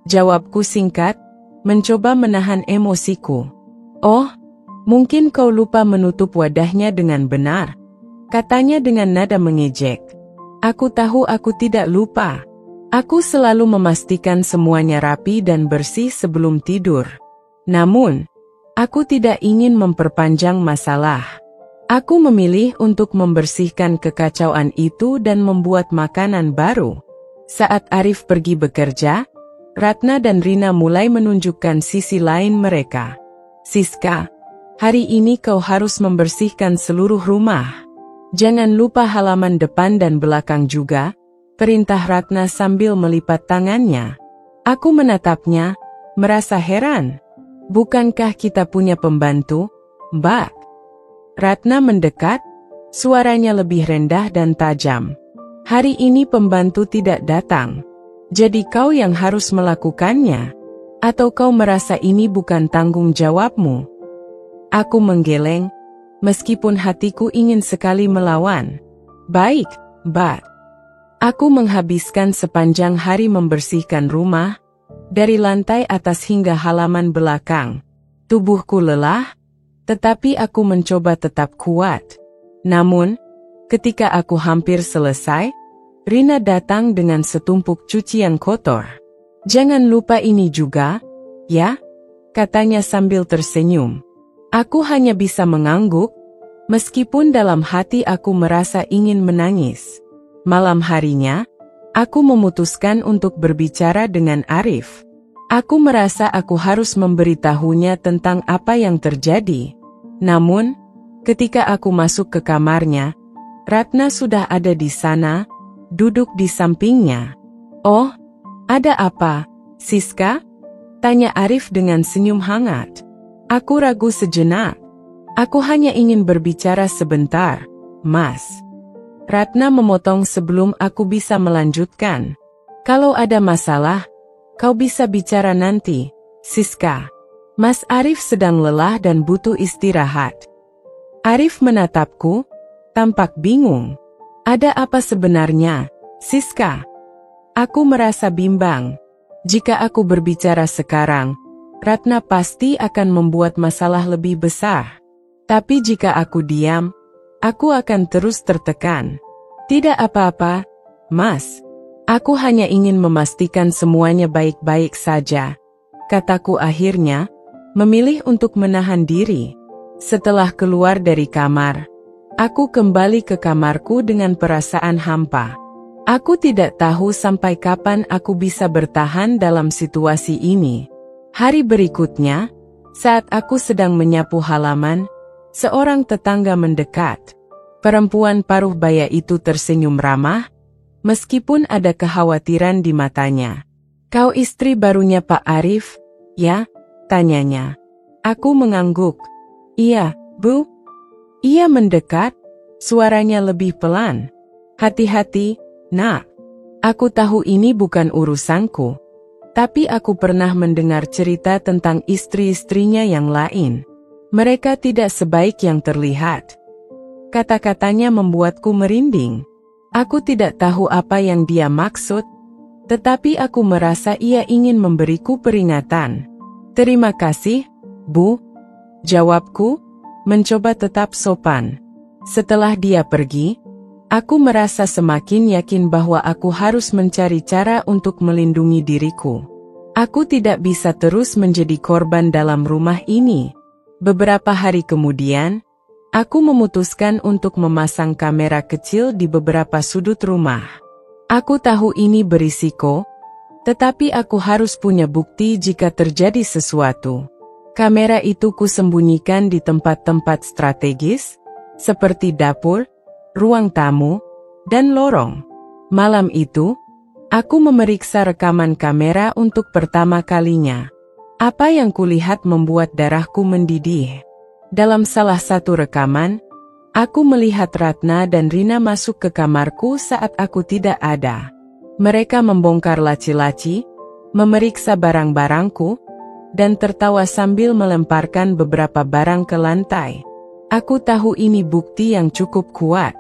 jawabku singkat, mencoba menahan emosiku. "Oh, mungkin kau lupa menutup wadahnya dengan benar," katanya dengan nada mengejek. Aku tahu aku tidak lupa. Aku selalu memastikan semuanya rapi dan bersih sebelum tidur. Namun, aku tidak ingin memperpanjang masalah. Aku memilih untuk membersihkan kekacauan itu dan membuat makanan baru. Saat Arif pergi bekerja, Ratna dan Rina mulai menunjukkan sisi lain mereka. "Siska, hari ini kau harus membersihkan seluruh rumah. Jangan lupa halaman depan dan belakang juga," perintah Ratna sambil melipat tangannya. Aku menatapnya, merasa heran. "Bukankah kita punya pembantu, Mbak?" Ratna mendekat, suaranya lebih rendah dan tajam. "Hari ini pembantu tidak datang. Jadi kau yang harus melakukannya. Atau kau merasa ini bukan tanggung jawabmu?" Aku menggeleng, meskipun hatiku ingin sekali melawan. "Baik, Mbak." Aku menghabiskan sepanjang hari membersihkan rumah, dari lantai atas hingga halaman belakang. Tubuhku lelah, tetapi aku mencoba tetap kuat. Namun, ketika aku hampir selesai, Rina datang dengan setumpuk cucian kotor. "Jangan lupa ini juga, ya?" katanya sambil tersenyum. Aku hanya bisa mengangguk, meskipun dalam hati aku merasa ingin menangis. Malam harinya, aku memutuskan untuk berbicara dengan Arif. Aku merasa aku harus memberitahunya tentang apa yang terjadi. Namun, ketika aku masuk ke kamarnya, Ratna sudah ada di sana, duduk di sampingnya. "Oh, ada apa, Siska?" tanya Arif dengan senyum hangat. Aku ragu sejenak. Aku hanya ingin berbicara sebentar, Mas. Ratna memotong sebelum aku bisa melanjutkan. Kalau ada masalah, kau bisa bicara nanti, Siska. Mas Arif sedang lelah dan butuh istirahat. Arif menatapku, tampak bingung. Ada apa sebenarnya, Siska? Aku merasa bimbang. Jika aku berbicara sekarang, Ratna pasti akan membuat masalah lebih besar. Tapi jika aku diam, aku akan terus tertekan. Tidak apa-apa, Mas. Aku hanya ingin memastikan semuanya baik-baik saja. Kataku akhirnya, memilih untuk menahan diri. Setelah keluar dari kamar, aku kembali ke kamarku dengan perasaan hampa. Aku tidak tahu sampai kapan aku bisa bertahan dalam situasi ini. Hari berikutnya, saat aku sedang menyapu halaman, seorang tetangga mendekat. Perempuan paruh baya itu tersenyum ramah, meskipun ada kekhawatiran di matanya. "Kau istri barunya Pak Arif, ya?" tanyanya. Aku mengangguk. "Iya, Bu." Ia mendekat, suaranya lebih pelan. "Hati-hati, Nak. Aku tahu ini bukan urusanku, tapi aku pernah mendengar cerita tentang istri-istrinya yang lain. Mereka tidak sebaik yang terlihat." Kata-katanya membuatku merinding. Aku tidak tahu apa yang dia maksud, tetapi aku merasa ia ingin memberiku peringatan. "Terima kasih, Bu," jawabku, mencoba tetap sopan. Setelah dia pergi, aku merasa semakin yakin bahwa aku harus mencari cara untuk melindungi diriku. Aku tidak bisa terus menjadi korban dalam rumah ini. Beberapa hari kemudian, aku memutuskan untuk memasang kamera kecil di beberapa sudut rumah. Aku tahu ini berisiko, tetapi aku harus punya bukti jika terjadi sesuatu. Kamera itu kusembunyikan di tempat-tempat strategis, seperti dapur, ruang tamu, dan lorong. Malam itu, aku memeriksa rekaman kamera untuk pertama kalinya. Apa yang kulihat membuat darahku mendidih. Dalam salah satu rekaman, aku melihat Ratna dan Rina masuk ke kamarku saat aku tidak ada. Mereka membongkar laci-laci, memeriksa barang-barangku, dan tertawa sambil melemparkan beberapa barang ke lantai. Aku tahu ini bukti yang cukup kuat.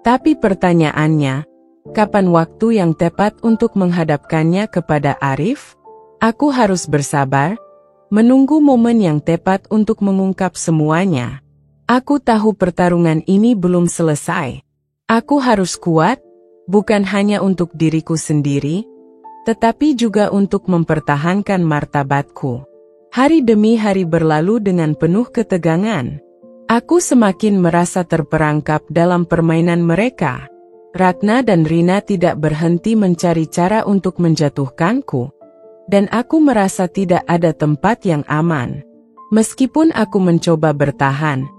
Tapi pertanyaannya, kapan waktu yang tepat untuk menghadapkannya kepada Arif? Aku harus bersabar, menunggu momen yang tepat untuk mengungkap semuanya. Aku tahu pertarungan ini belum selesai. Aku harus kuat, bukan hanya untuk diriku sendiri, tetapi juga untuk mempertahankan martabatku. Hari demi hari berlalu dengan penuh ketegangan. Aku semakin merasa terperangkap dalam permainan mereka. Ratna dan Rina tidak berhenti mencari cara untuk menjatuhkanku, dan aku merasa tidak ada tempat yang aman. Meskipun aku mencoba bertahan,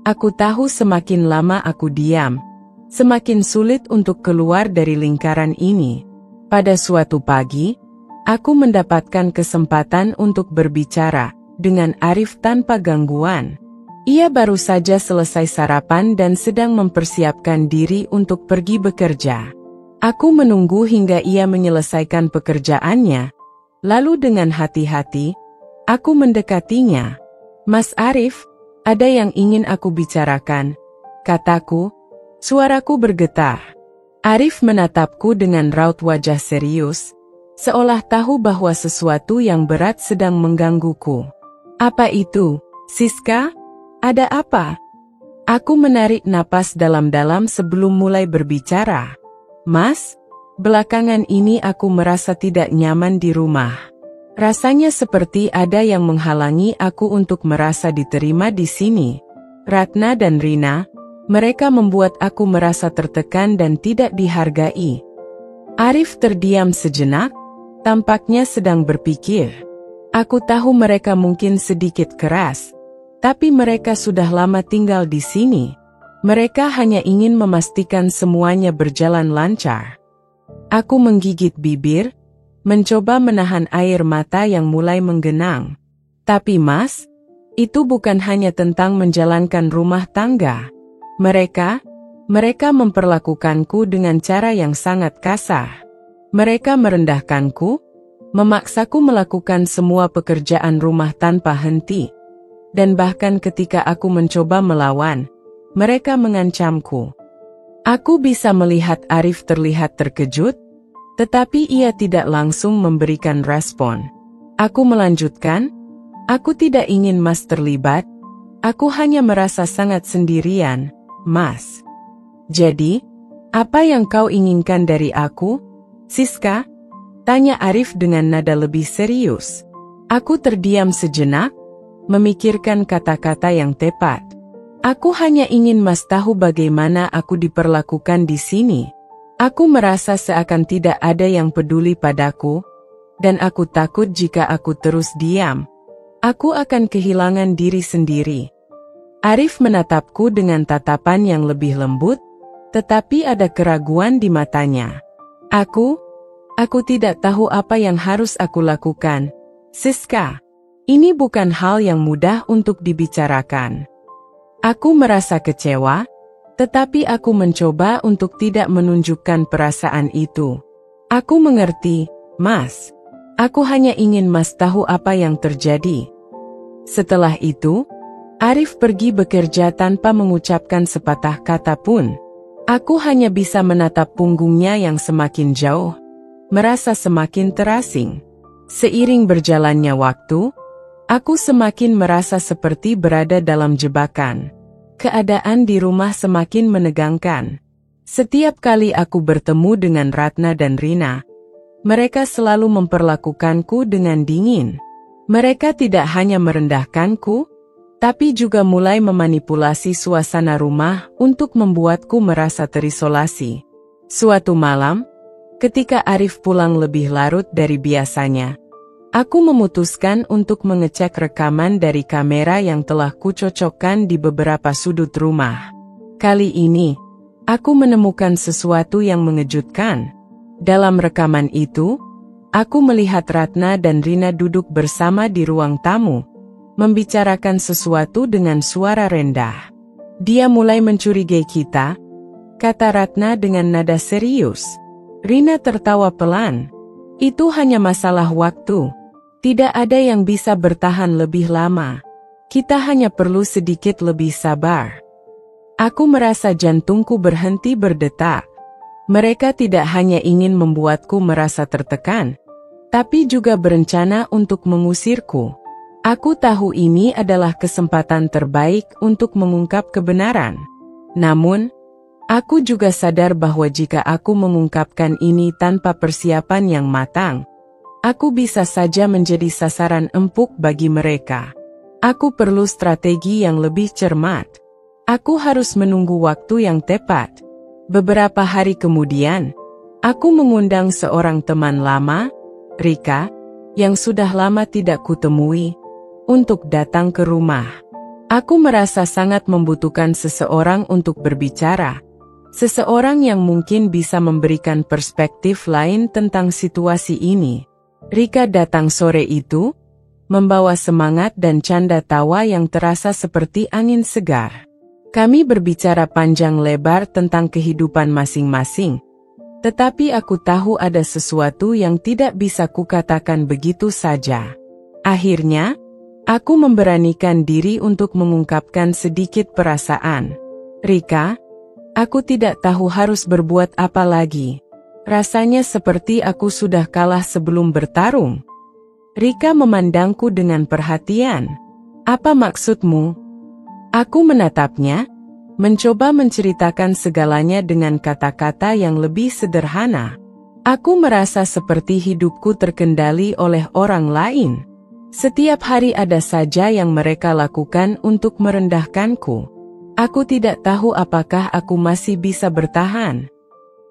aku tahu semakin lama aku diam, semakin sulit untuk keluar dari lingkaran ini. Pada suatu pagi, aku mendapatkan kesempatan untuk berbicara dengan Arif tanpa gangguan. Ia baru saja selesai sarapan dan sedang mempersiapkan diri untuk pergi bekerja. Aku menunggu hingga ia menyelesaikan pekerjaannya, lalu dengan hati-hati, aku mendekatinya. "Mas Arif, ada yang ingin aku bicarakan," kataku, suaraku bergetar. Arif menatapku dengan raut wajah serius, seolah tahu bahwa sesuatu yang berat sedang menggangguku. "Apa itu, Siska? Ada apa?" Aku menarik napas dalam-dalam sebelum mulai berbicara. "Mas, belakangan ini aku merasa tidak nyaman di rumah. Rasanya seperti ada yang menghalangi aku untuk merasa diterima di sini. Ratna dan Rina, mereka membuat aku merasa tertekan dan tidak dihargai." Arif terdiam sejenak, tampaknya sedang berpikir. Aku tahu mereka mungkin sedikit keras, tapi mereka sudah lama tinggal di sini. Mereka hanya ingin memastikan semuanya berjalan lancar. Aku menggigit bibir, mencoba menahan air mata yang mulai menggenang. "Tapi Mas, Itu bukan hanya tentang menjalankan rumah tangga. Mereka memperlakukanku dengan cara yang sangat kasar. Mereka merendahkanku, memaksaku melakukan semua pekerjaan rumah tanpa henti. Dan bahkan ketika aku mencoba melawan, mereka mengancamku. Aku bisa melihat Arif terlihat terkejut, tetapi ia tidak langsung memberikan respon. Aku melanjutkan, aku tidak ingin Mas terlibat, aku hanya merasa sangat sendirian, Mas. Jadi, apa yang kau inginkan dari aku, Siska? Tanya Arif dengan nada lebih serius. Aku terdiam sejenak, memikirkan kata-kata yang tepat. Aku hanya ingin Mas tahu bagaimana aku diperlakukan di sini. Aku merasa seakan tidak ada yang peduli padaku, dan aku takut jika aku terus diam, aku akan kehilangan diri sendiri. Arif menatapku dengan tatapan yang lebih lembut, tetapi ada keraguan di matanya. Aku tidak tahu apa yang harus aku lakukan, Siska. Ini bukan hal yang mudah untuk dibicarakan. Aku merasa kecewa, tetapi aku mencoba untuk tidak menunjukkan perasaan itu. Aku mengerti, Mas. Aku hanya ingin Mas tahu apa yang terjadi. Setelah itu, Arif pergi bekerja tanpa mengucapkan sepatah kata pun. Aku hanya bisa menatap punggungnya yang semakin jauh, merasa semakin terasing. Seiring berjalannya waktu, aku semakin merasa seperti berada dalam jebakan. Keadaan di rumah semakin menegangkan. Setiap kali aku bertemu dengan Ratna dan Rina, mereka selalu memperlakukanku dengan dingin. Mereka tidak hanya merendahkanku, tapi juga mulai memanipulasi suasana rumah untuk membuatku merasa terisolasi. Suatu malam, ketika Arif pulang lebih larut dari biasanya, aku memutuskan untuk mengecek rekaman dari kamera yang telah kucocokkan di beberapa sudut rumah. Kali ini, aku menemukan sesuatu yang mengejutkan. Dalam rekaman itu, aku melihat Ratna dan Rina duduk bersama di ruang tamu, membicarakan sesuatu dengan suara rendah. Dia mulai mencurigai kita, kata Ratna dengan nada serius. Rina tertawa pelan. Itu hanya masalah waktu. Tidak ada yang bisa bertahan lebih lama. Kita hanya perlu sedikit lebih sabar. Aku merasa jantungku berhenti berdetak. Mereka tidak hanya ingin membuatku merasa tertekan, tapi juga berencana untuk mengusirku. Aku tahu ini adalah kesempatan terbaik untuk mengungkap kebenaran. Namun, aku juga sadar bahwa jika aku mengungkapkan ini tanpa persiapan yang matang, aku bisa saja menjadi sasaran empuk bagi mereka. Aku perlu strategi yang lebih cermat. Aku harus menunggu waktu yang tepat. Beberapa hari kemudian, aku mengundang seorang teman lama, Rika, yang sudah lama tidak kutemui, untuk datang ke rumah. Aku merasa sangat membutuhkan seseorang untuk berbicara. Seseorang yang mungkin bisa memberikan perspektif lain tentang situasi ini. Rika datang sore itu, membawa semangat dan canda tawa yang terasa seperti angin segar. Kami berbicara panjang lebar tentang kehidupan masing-masing, tetapi aku tahu ada sesuatu yang tidak bisa kukatakan begitu saja. Akhirnya, aku memberanikan diri untuk mengungkapkan sedikit perasaan. Rika, aku tidak tahu harus berbuat apa lagi. Rasanya seperti aku sudah kalah sebelum bertarung. Rika memandangku dengan perhatian. Apa maksudmu? Aku menatapnya, mencoba menceritakan segalanya dengan kata-kata yang lebih sederhana. Aku merasa seperti hidupku terkendali oleh orang lain. Setiap hari ada saja yang mereka lakukan untuk merendahkanku. Aku tidak tahu apakah aku masih bisa bertahan.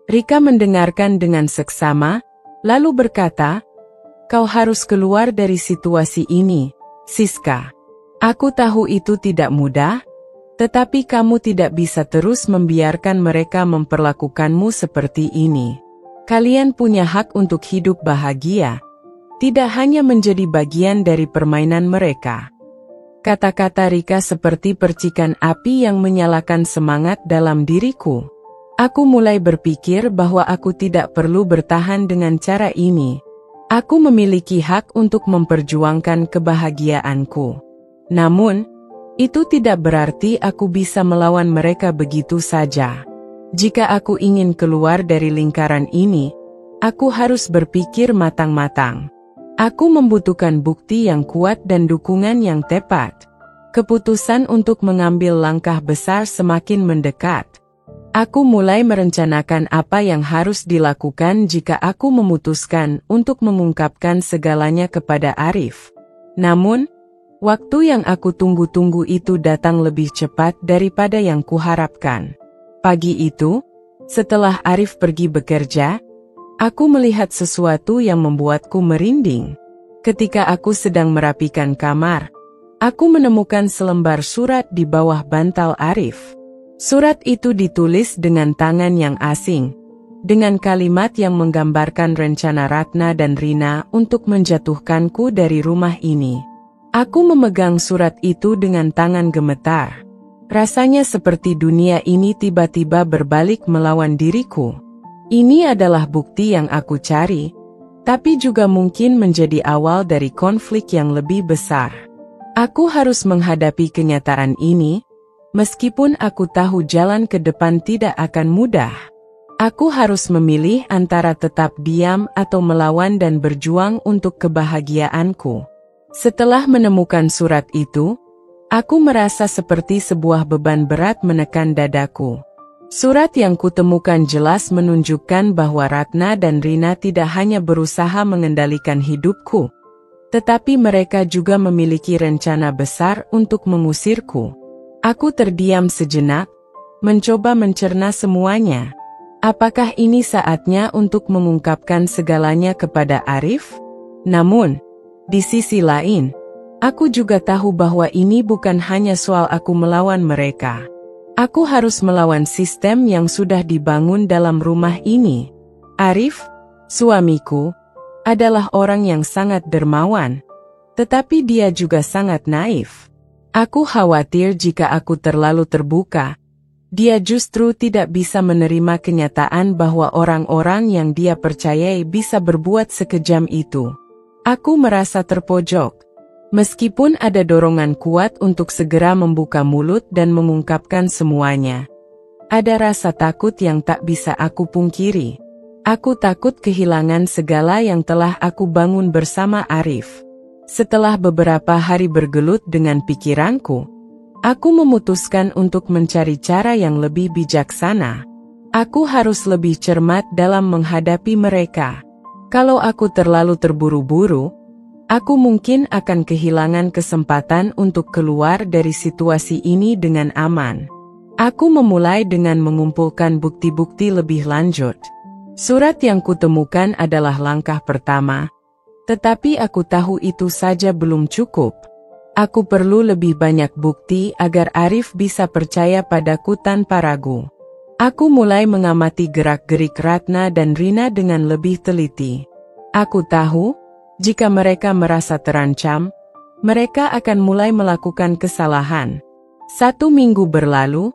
Rika mendengarkan dengan seksama, lalu berkata, "Kau harus keluar dari situasi ini, Siska. Aku tahu itu tidak mudah, tetapi kamu tidak bisa terus membiarkan mereka memperlakukanmu seperti ini. Kalian punya hak untuk hidup bahagia, tidak hanya menjadi bagian dari permainan mereka." Kata-kata Rika seperti percikan api yang menyalakan semangat dalam diriku. Aku mulai berpikir bahwa aku tidak perlu bertahan dengan cara ini. Aku memiliki hak untuk memperjuangkan kebahagiaanku. Namun, itu tidak berarti aku bisa melawan mereka begitu saja. Jika aku ingin keluar dari lingkaran ini, aku harus berpikir matang-matang. Aku membutuhkan bukti yang kuat dan dukungan yang tepat. Keputusan untuk mengambil langkah besar semakin mendekat. Aku mulai merencanakan apa yang harus dilakukan jika aku memutuskan untuk mengungkapkan segalanya kepada Arif. Namun, waktu yang aku tunggu-tunggu itu datang lebih cepat daripada yang kuharapkan. Pagi itu, setelah Arif pergi bekerja, aku melihat sesuatu yang membuatku merinding. Ketika aku sedang merapikan kamar, aku menemukan selembar surat di bawah bantal Arif. Surat itu ditulis dengan tangan yang asing, dengan kalimat yang menggambarkan rencana Ratna dan Rina untuk menjatuhkanku dari rumah ini. Aku memegang surat itu dengan tangan gemetar. Rasanya seperti dunia ini tiba-tiba berbalik melawan diriku. Ini adalah bukti yang aku cari, tapi juga mungkin menjadi awal dari konflik yang lebih besar. Aku harus menghadapi kenyataan ini, meskipun aku tahu jalan ke depan tidak akan mudah. Aku harus memilih antara tetap diam atau melawan dan berjuang untuk kebahagiaanku. Setelah menemukan surat itu, aku merasa seperti sebuah beban berat menekan dadaku. Surat yang kutemukan jelas menunjukkan bahwa Ratna dan Rina tidak hanya berusaha mengendalikan hidupku, tetapi mereka juga memiliki rencana besar untuk mengusirku. Aku terdiam sejenak, mencoba mencerna semuanya. Apakah ini saatnya untuk mengungkapkan segalanya kepada Arif? Namun, di sisi lain, aku juga tahu bahwa ini bukan hanya soal aku melawan mereka. Aku harus melawan sistem yang sudah dibangun dalam rumah ini. Arif, suamiku, adalah orang yang sangat dermawan, tetapi dia juga sangat naif. Aku khawatir jika aku terlalu terbuka, dia justru tidak bisa menerima kenyataan bahwa orang-orang yang dia percayai bisa berbuat sekejam itu. Aku merasa terpojok. Meskipun ada dorongan kuat untuk segera membuka mulut dan mengungkapkan semuanya, ada rasa takut yang tak bisa aku pungkiri. Aku takut kehilangan segala yang telah aku bangun bersama Arif. Setelah beberapa hari bergelut dengan pikiranku, aku memutuskan untuk mencari cara yang lebih bijaksana. Aku harus lebih cermat dalam menghadapi mereka. Kalau aku terlalu terburu-buru, aku mungkin akan kehilangan kesempatan untuk keluar dari situasi ini dengan aman. Aku memulai dengan mengumpulkan bukti-bukti lebih lanjut. Surat yang kutemukan adalah langkah pertama, tetapi aku tahu itu saja belum cukup. Aku perlu lebih banyak bukti agar Arif bisa percaya padaku tanpa ragu. Aku mulai mengamati gerak-gerik Ratna dan Rina dengan lebih teliti. Aku tahu, jika mereka merasa terancam, mereka akan mulai melakukan kesalahan. 1 minggu berlalu,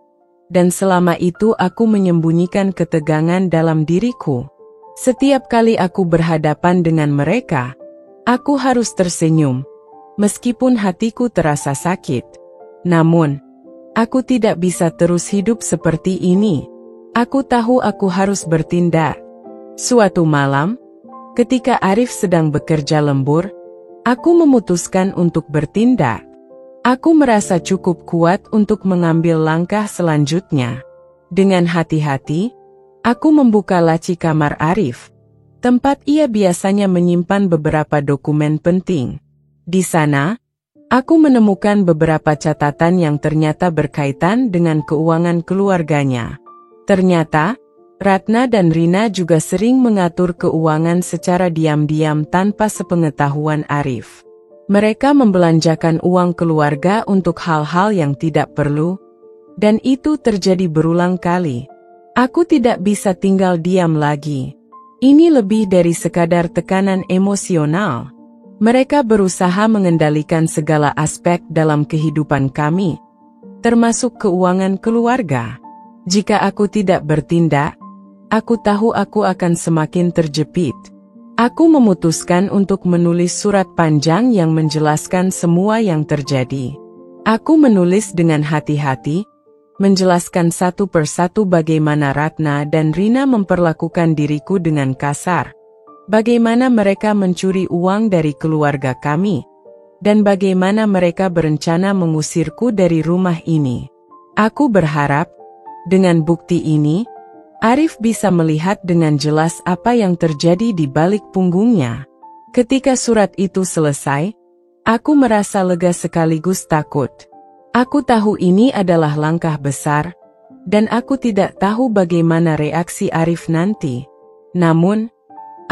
dan selama itu aku menyembunyikan ketegangan dalam diriku. Setiap kali aku berhadapan dengan mereka, aku harus tersenyum, meskipun hatiku terasa sakit. Namun, aku tidak bisa terus hidup seperti ini. Aku tahu aku harus bertindak. Suatu malam, ketika Arif sedang bekerja lembur, aku memutuskan untuk bertindak. Aku merasa cukup kuat untuk mengambil langkah selanjutnya. Dengan hati-hati, aku membuka laci kamar Arif, tempat ia biasanya menyimpan beberapa dokumen penting. Di sana, aku menemukan beberapa catatan yang ternyata berkaitan dengan keuangan keluarganya. Ternyata, Ratna dan Rina juga sering mengatur keuangan secara diam-diam tanpa sepengetahuan Arif. Mereka membelanjakan uang keluarga untuk hal-hal yang tidak perlu, dan itu terjadi berulang kali. Aku tidak bisa tinggal diam lagi. Ini lebih dari sekadar tekanan emosional. Mereka berusaha mengendalikan segala aspek dalam kehidupan kami, termasuk keuangan keluarga. Jika aku tidak bertindak, aku tahu aku akan semakin terjepit. Aku memutuskan untuk menulis surat panjang yang menjelaskan semua yang terjadi. Aku menulis dengan hati-hati, menjelaskan satu persatu bagaimana Ratna dan Rina memperlakukan diriku dengan kasar, bagaimana mereka mencuri uang dari keluarga kami, dan bagaimana mereka berencana mengusirku dari rumah ini. Aku berharap, dengan bukti ini, Arif bisa melihat dengan jelas apa yang terjadi di balik punggungnya. Ketika surat itu selesai, aku merasa lega sekaligus takut. Aku tahu ini adalah langkah besar, dan aku tidak tahu bagaimana reaksi Arif nanti. Namun,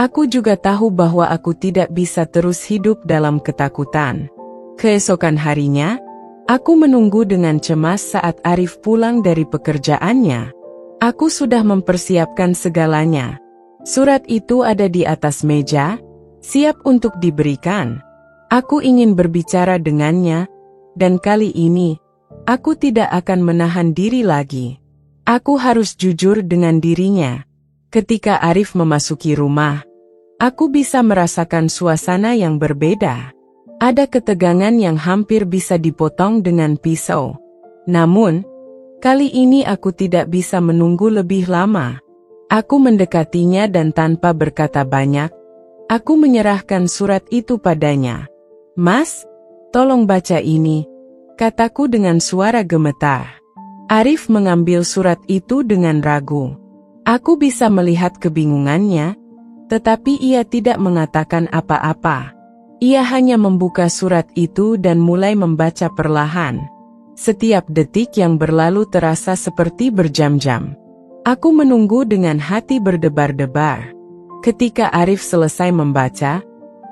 aku juga tahu bahwa aku tidak bisa terus hidup dalam ketakutan. Keesokan harinya, aku menunggu dengan cemas saat Arif pulang dari pekerjaannya. Aku sudah mempersiapkan segalanya. Surat itu ada di atas meja, siap untuk diberikan. Aku ingin berbicara dengannya, dan kali ini, aku tidak akan menahan diri lagi. Aku harus jujur dengan dirinya. Ketika Arif memasuki rumah, aku bisa merasakan suasana yang berbeda. Ada ketegangan yang hampir bisa dipotong dengan pisau. Namun, kali ini aku tidak bisa menunggu lebih lama. Aku mendekatinya dan tanpa berkata banyak, aku menyerahkan surat itu padanya. "Mas, tolong baca ini," kataku dengan suara gemetar. Arif mengambil surat itu dengan ragu. Aku bisa melihat kebingungannya, tetapi ia tidak mengatakan apa-apa. Ia hanya membuka surat itu dan mulai membaca perlahan. Setiap detik yang berlalu terasa seperti berjam-jam. Aku menunggu dengan hati berdebar-debar. Ketika Arif selesai membaca,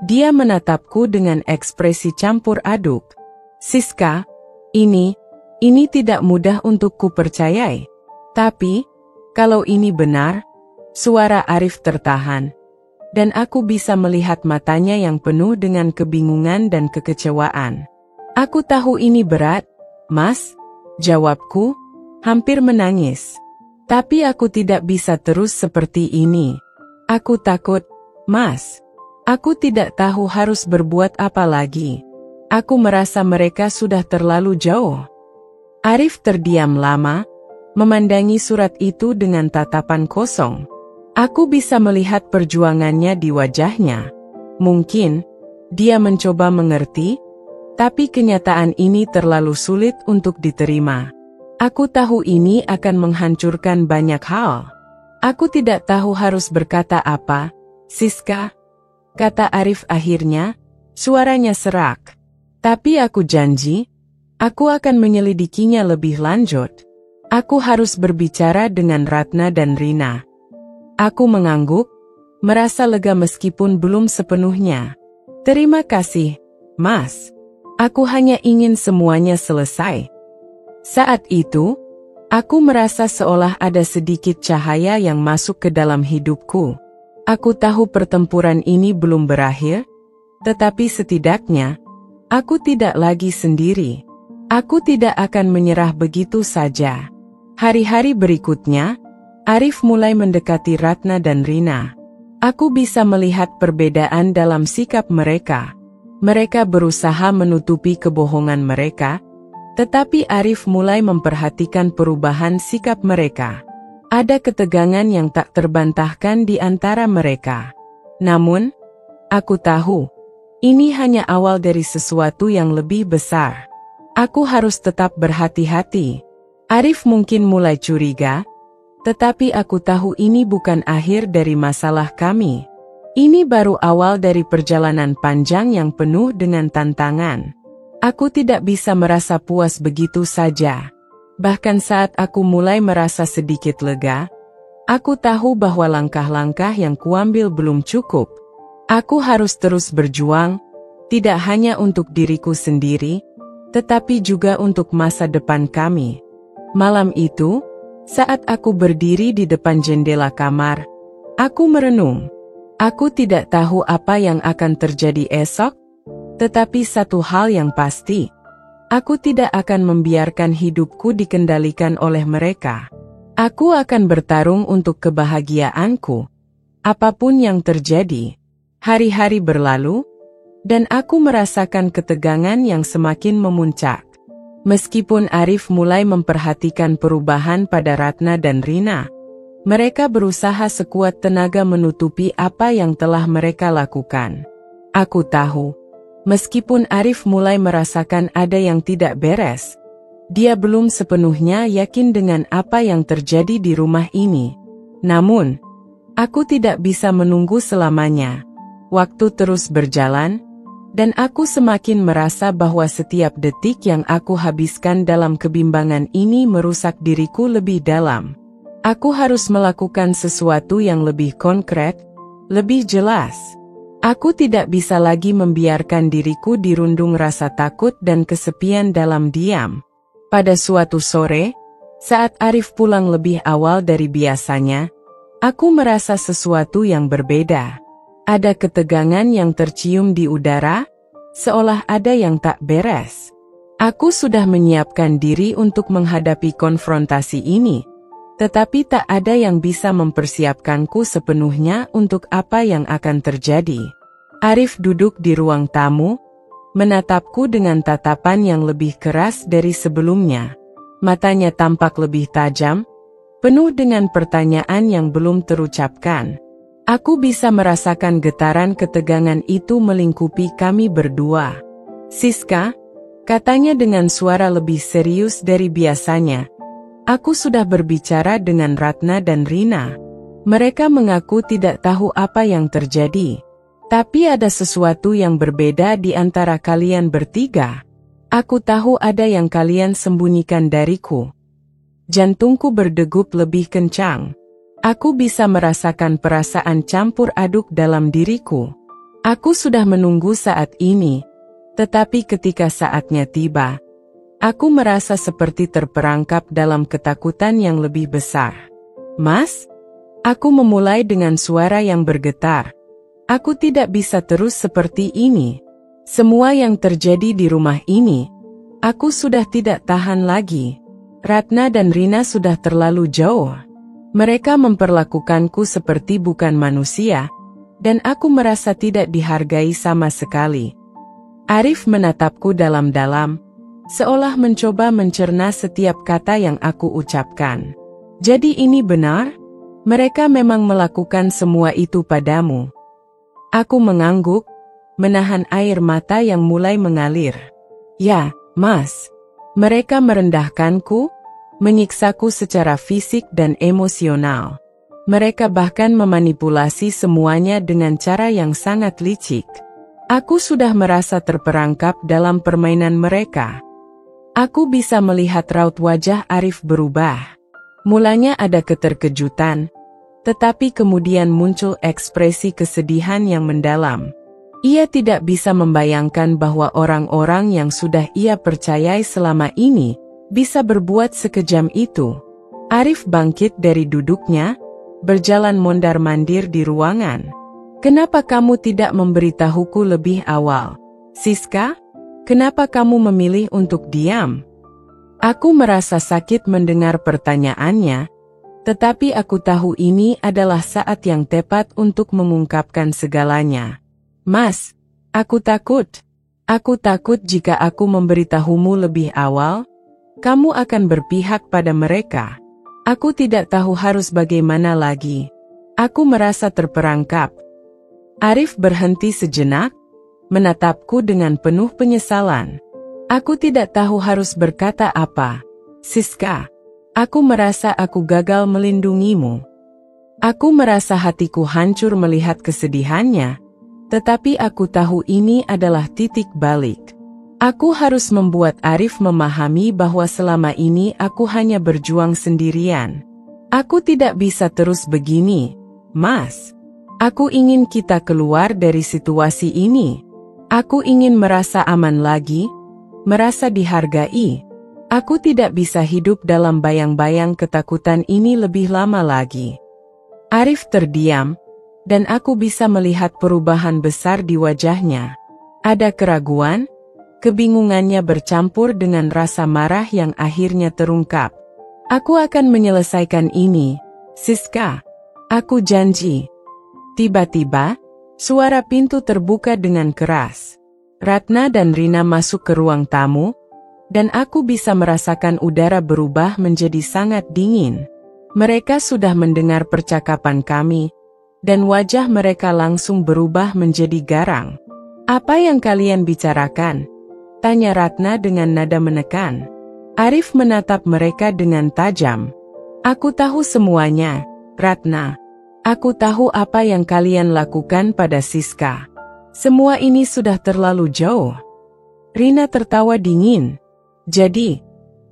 dia menatapku dengan ekspresi campur aduk. "Siska, ini tidak mudah untuk kupercayai. Tapi, kalau ini benar," suara Arif tertahan, dan aku bisa melihat matanya yang penuh dengan kebingungan dan kekecewaan. "Aku tahu ini berat, Mas," jawabku, hampir menangis. "Tapi aku tidak bisa terus seperti ini. Aku takut, Mas. Aku tidak tahu harus berbuat apa lagi. Aku merasa mereka sudah terlalu jauh." Arif terdiam lama, memandangi surat itu dengan tatapan kosong. Aku bisa melihat perjuangannya di wajahnya. Mungkin, dia mencoba mengerti, tapi kenyataan ini terlalu sulit untuk diterima. Aku tahu ini akan menghancurkan banyak hal. "Aku tidak tahu harus berkata apa, Siska," kata Arif akhirnya, suaranya serak. "Tapi aku janji, aku akan menyelidikinya lebih lanjut. Aku harus berbicara dengan Ratna dan Rina." Aku mengangguk, merasa lega meskipun belum sepenuhnya. "Terima kasih, Mas. Aku hanya ingin semuanya selesai." Saat itu, aku merasa seolah ada sedikit cahaya yang masuk ke dalam hidupku. Aku tahu pertempuran ini belum berakhir, tetapi setidaknya, aku tidak lagi sendiri. Aku tidak akan menyerah begitu saja. Hari-hari berikutnya, Arif mulai mendekati Ratna dan Rina. Aku bisa melihat perbedaan dalam sikap mereka. Mereka berusaha menutupi kebohongan mereka, tetapi Arif mulai memperhatikan perubahan sikap mereka. Ada ketegangan yang tak terbantahkan di antara mereka. Namun, aku tahu, ini hanya awal dari sesuatu yang lebih besar. Aku harus tetap berhati-hati. Arif mungkin mulai curiga, tetapi aku tahu ini bukan akhir dari masalah kami. Ini baru awal dari perjalanan panjang yang penuh dengan tantangan. Aku tidak bisa merasa puas begitu saja. Bahkan saat aku mulai merasa sedikit lega, aku tahu bahwa langkah-langkah yang kuambil belum cukup. Aku harus terus berjuang, tidak hanya untuk diriku sendiri, tetapi juga untuk masa depan kami. Malam itu, saat aku berdiri di depan jendela kamar, aku merenung. Aku tidak tahu apa yang akan terjadi esok, Tetapi satu hal yang pasti, aku tidak akan membiarkan hidupku dikendalikan oleh mereka. Aku akan bertarung untuk kebahagiaanku. Apapun yang terjadi, hari-hari berlalu, dan aku merasakan ketegangan yang semakin memuncak. Meskipun Arif mulai memperhatikan perubahan pada Ratna dan Rina, mereka berusaha sekuat tenaga menutupi apa yang telah mereka lakukan. Aku tahu, meskipun Arif mulai merasakan ada yang tidak beres, dia belum sepenuhnya yakin dengan apa yang terjadi di rumah ini. Namun, aku tidak bisa menunggu selamanya. Waktu terus berjalan, dan aku semakin merasa bahwa setiap detik yang aku habiskan dalam kebimbangan ini merusak diriku lebih dalam. Aku harus melakukan sesuatu yang lebih konkret, lebih jelas. Aku tidak bisa lagi membiarkan diriku dirundung rasa takut dan kesepian dalam diam. Pada suatu sore, saat Arif pulang lebih awal dari biasanya, aku merasa sesuatu yang berbeda. Ada ketegangan yang tercium di udara, seolah ada yang tak beres. Aku sudah menyiapkan diri untuk menghadapi konfrontasi ini, tetapi tak ada yang bisa mempersiapkanku sepenuhnya untuk apa yang akan terjadi. Arif duduk di ruang tamu, menatapku dengan tatapan yang lebih keras dari sebelumnya. Matanya tampak lebih tajam, penuh dengan pertanyaan yang belum terucapkan. Aku bisa merasakan getaran ketegangan itu melingkupi kami berdua. "Siska," katanya dengan suara lebih serius dari biasanya. "Aku sudah berbicara dengan Ratna dan Rina. Mereka mengaku tidak tahu apa yang terjadi. Tapi ada sesuatu yang berbeda di antara kalian bertiga. Aku tahu ada yang kalian sembunyikan dariku." Jantungku berdegup lebih kencang. Aku bisa merasakan perasaan campur aduk dalam diriku. Aku sudah menunggu saat ini, tetapi ketika saatnya tiba, aku merasa seperti terperangkap dalam ketakutan yang lebih besar. "Mas?" Aku memulai dengan suara yang bergetar. "Aku tidak bisa terus seperti ini. Semua yang terjadi di rumah ini, aku sudah tidak tahan lagi. Ratna dan Rina sudah terlalu jauh. Mereka memperlakukanku seperti bukan manusia, dan aku merasa tidak dihargai sama sekali." Arif menatapku dalam-dalam, seolah mencoba mencerna setiap kata yang aku ucapkan. "Jadi ini benar? Mereka memang melakukan semua itu padamu?" Aku mengangguk, menahan air mata yang mulai mengalir. "Ya, Mas. Mereka merendahkanku, menyiksaku secara fisik dan emosional. Mereka bahkan memanipulasi semuanya dengan cara yang sangat licik. Aku sudah merasa terperangkap dalam permainan mereka." Aku bisa melihat raut wajah Arif berubah. Mulanya ada keterkejutan, tetapi kemudian muncul ekspresi kesedihan yang mendalam. Ia tidak bisa membayangkan bahwa orang-orang yang sudah ia percayai selama ini bisa berbuat sekejam itu. Arif bangkit dari duduknya, berjalan mondar-mandir di ruangan. "Kenapa kamu tidak memberitahuku lebih awal, Siska? Kenapa kamu memilih untuk diam?" Aku merasa sakit mendengar pertanyaannya, tetapi aku tahu ini adalah saat yang tepat untuk mengungkapkan segalanya. "Mas, aku takut. Aku takut jika aku memberitahumu lebih awal, kamu akan berpihak pada mereka. Aku tidak tahu harus bagaimana lagi. Aku merasa terperangkap." Arif berhenti sejenak, menatapku dengan penuh penyesalan. Aku tidak tahu harus berkata apa. "Siska, aku merasa aku gagal melindungimu." Aku merasa hatiku hancur melihat kesedihannya, tetapi aku tahu ini adalah titik balik. Aku harus membuat Arif memahami bahwa selama ini aku hanya berjuang sendirian. "Aku tidak bisa terus begini, Mas. Aku ingin kita keluar dari situasi ini. Aku ingin merasa aman lagi, merasa dihargai. Aku tidak bisa hidup dalam bayang-bayang ketakutan ini lebih lama lagi." Arif terdiam, dan aku bisa melihat perubahan besar di wajahnya. Ada keraguan, kebingungannya bercampur dengan rasa marah yang akhirnya terungkap. Aku akan menyelesaikan ini, Siska. Aku janji. Tiba-tiba, suara pintu terbuka dengan keras. Ratna dan Rina masuk ke ruang tamu, dan aku bisa merasakan udara berubah menjadi sangat dingin. Mereka sudah mendengar percakapan kami, dan wajah mereka langsung berubah menjadi garang. "Apa yang kalian bicarakan?" tanya Ratna dengan nada menekan. Arif menatap mereka dengan tajam. "Aku tahu semuanya, Ratna. Aku tahu apa yang kalian lakukan pada Siska. Semua ini sudah terlalu jauh." Rina tertawa dingin. "Jadi,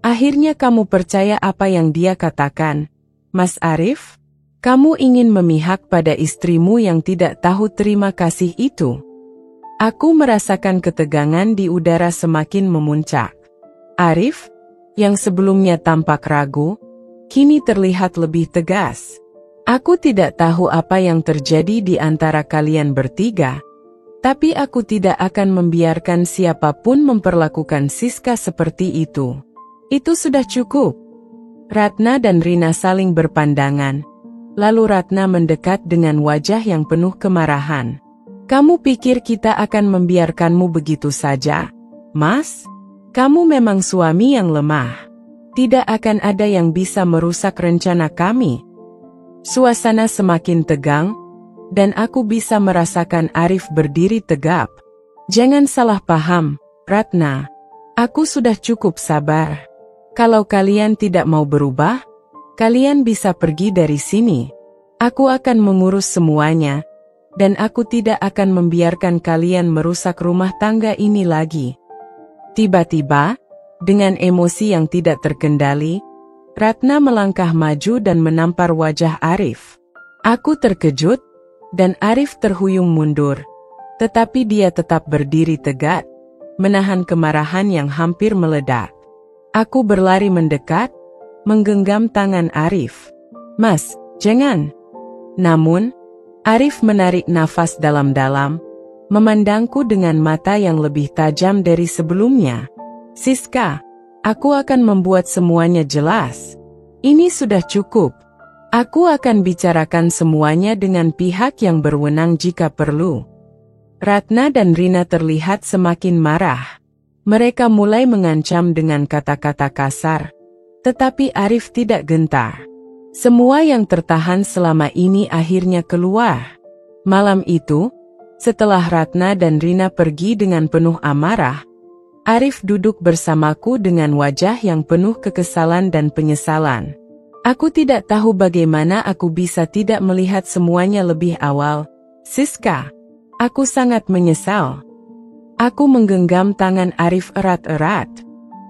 akhirnya kamu percaya apa yang dia katakan, Mas Arif? Kamu ingin memihak pada istrimu yang tidak tahu terima kasih itu?" Aku merasakan ketegangan di udara semakin memuncak. Arif, yang sebelumnya tampak ragu, kini terlihat lebih tegas. "Aku tidak tahu apa yang terjadi di antara kalian bertiga, tapi aku tidak akan membiarkan siapapun memperlakukan Siska seperti itu. Itu sudah cukup." Ratna dan Rina saling berpandangan. Lalu Ratna mendekat dengan wajah yang penuh kemarahan. "Kamu pikir kita akan membiarkanmu begitu saja, Mas? Kamu memang suami yang lemah. Tidak akan ada yang bisa merusak rencana kami." Suasana semakin tegang, dan aku bisa merasakan Arif berdiri tegap. "Jangan salah paham, Ratna. Aku sudah cukup sabar. Kalau kalian tidak mau berubah, kalian bisa pergi dari sini. Aku akan mengurus semuanya, dan aku tidak akan membiarkan kalian merusak rumah tangga ini lagi." Tiba-tiba, dengan emosi yang tidak terkendali, Ratna melangkah maju dan menampar wajah Arif. Aku terkejut, dan Arif terhuyung mundur. Tetapi dia tetap berdiri tegak, menahan kemarahan yang hampir meledak. Aku berlari mendekat, menggenggam tangan Arif. "Mas, jangan." Namun, Arif menarik nafas dalam-dalam, memandangku dengan mata yang lebih tajam dari sebelumnya. "Siska, aku akan membuat semuanya jelas. Ini sudah cukup. Aku akan bicarakan semuanya dengan pihak yang berwenang jika perlu." Ratna dan Rina terlihat semakin marah. Mereka mulai mengancam dengan kata-kata kasar, tetapi Arif tidak gentar. Semua yang tertahan selama ini akhirnya keluar. Malam itu, setelah Ratna dan Rina pergi dengan penuh amarah, Arif duduk bersamaku dengan wajah yang penuh kekesalan dan penyesalan. "Aku tidak tahu bagaimana aku bisa tidak melihat semuanya lebih awal, Siska. Aku sangat menyesal." Aku menggenggam tangan Arif erat-erat.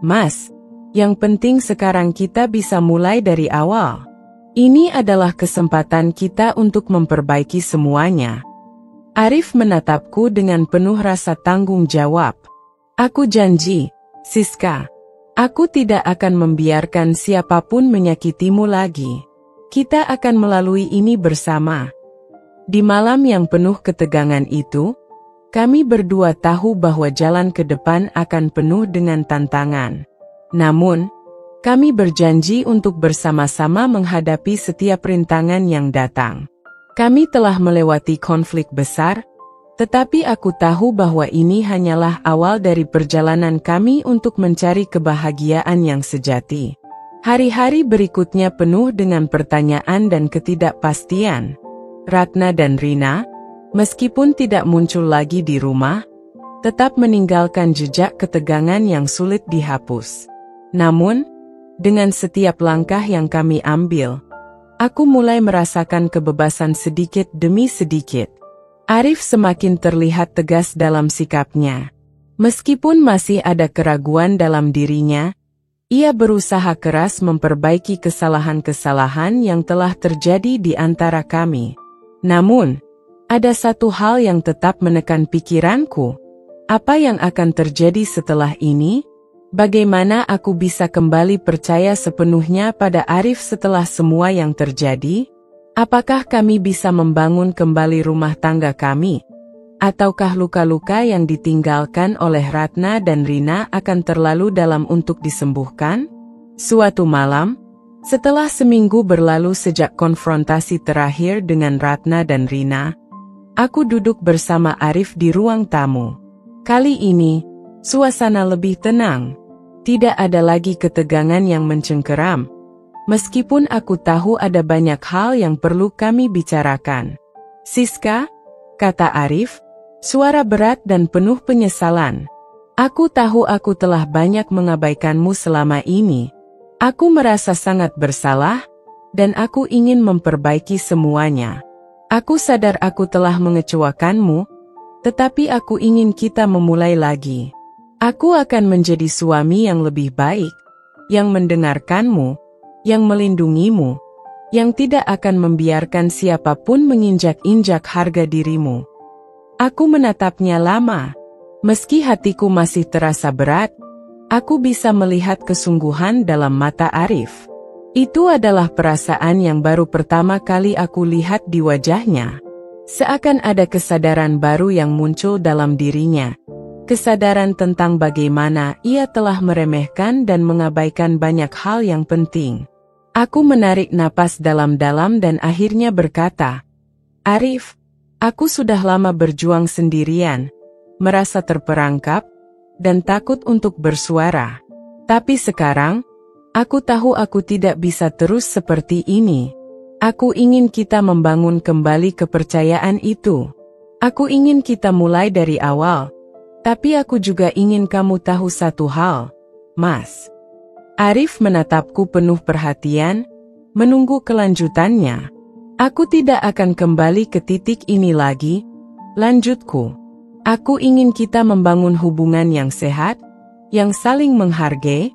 "Mas, yang penting sekarang kita bisa mulai dari awal. Ini adalah kesempatan kita untuk memperbaiki semuanya." Arif menatapku dengan penuh rasa tanggung jawab. "Aku janji, Siska. Aku tidak akan membiarkan siapapun menyakitimu lagi. Kita akan melalui ini bersama." Di malam yang penuh ketegangan itu, kami berdua tahu bahwa jalan ke depan akan penuh dengan tantangan. Namun, kami berjanji untuk bersama-sama menghadapi setiap rintangan yang datang. Kami telah melewati konflik besar, tetapi aku tahu bahwa ini hanyalah awal dari perjalanan kami untuk mencari kebahagiaan yang sejati. Hari-hari berikutnya penuh dengan pertanyaan dan ketidakpastian. Ratna dan Rina, meskipun tidak muncul lagi di rumah, tetap meninggalkan jejak ketegangan yang sulit dihapus. Namun, dengan setiap langkah yang kami ambil, aku mulai merasakan kebebasan sedikit demi sedikit. Arif semakin terlihat tegas dalam sikapnya. Meskipun masih ada keraguan dalam dirinya, ia berusaha keras memperbaiki kesalahan-kesalahan yang telah terjadi di antara kami. Namun, ada satu hal yang tetap menekan pikiranku. Apa yang akan terjadi setelah ini? Bagaimana aku bisa kembali percaya sepenuhnya pada Arif setelah semua yang terjadi? Apakah kami bisa membangun kembali rumah tangga kami? Ataukah luka-luka yang ditinggalkan oleh Ratna dan Rina akan terlalu dalam untuk disembuhkan? Suatu malam, setelah seminggu berlalu sejak konfrontasi terakhir dengan Ratna dan Rina, aku duduk bersama Arif di ruang tamu. Kali ini, suasana lebih tenang. Tidak ada lagi ketegangan yang mencengkeram. Meskipun aku tahu ada banyak hal yang perlu kami bicarakan. "Siska," kata Arif, suara berat dan penuh penyesalan. "Aku tahu aku telah banyak mengabaikanmu selama ini. Aku merasa sangat bersalah, dan aku ingin memperbaiki semuanya. Aku sadar aku telah mengecewakanmu, tetapi aku ingin kita memulai lagi. Aku akan menjadi suami yang lebih baik, yang mendengarkanmu, yang melindungimu, yang tidak akan membiarkan siapapun menginjak-injak harga dirimu." Aku menatapnya lama. Meski hatiku masih terasa berat, aku bisa melihat kesungguhan dalam mata Arif. Itu adalah perasaan yang baru pertama kali aku lihat di wajahnya. Seakan ada kesadaran baru yang muncul dalam dirinya. Kesadaran tentang bagaimana ia telah meremehkan dan mengabaikan banyak hal yang penting. Aku menarik napas dalam-dalam dan akhirnya berkata, "Arif, aku sudah lama berjuang sendirian, merasa terperangkap, dan takut untuk bersuara. Tapi sekarang, aku tahu aku tidak bisa terus seperti ini. Aku ingin kita membangun kembali kepercayaan itu. Aku ingin kita mulai dari awal. Tapi aku juga ingin kamu tahu satu hal, Mas." Arif menatapku penuh perhatian, menunggu kelanjutannya. "Aku tidak akan kembali ke titik ini lagi," lanjutku. "Aku ingin kita membangun hubungan yang sehat, yang saling menghargai,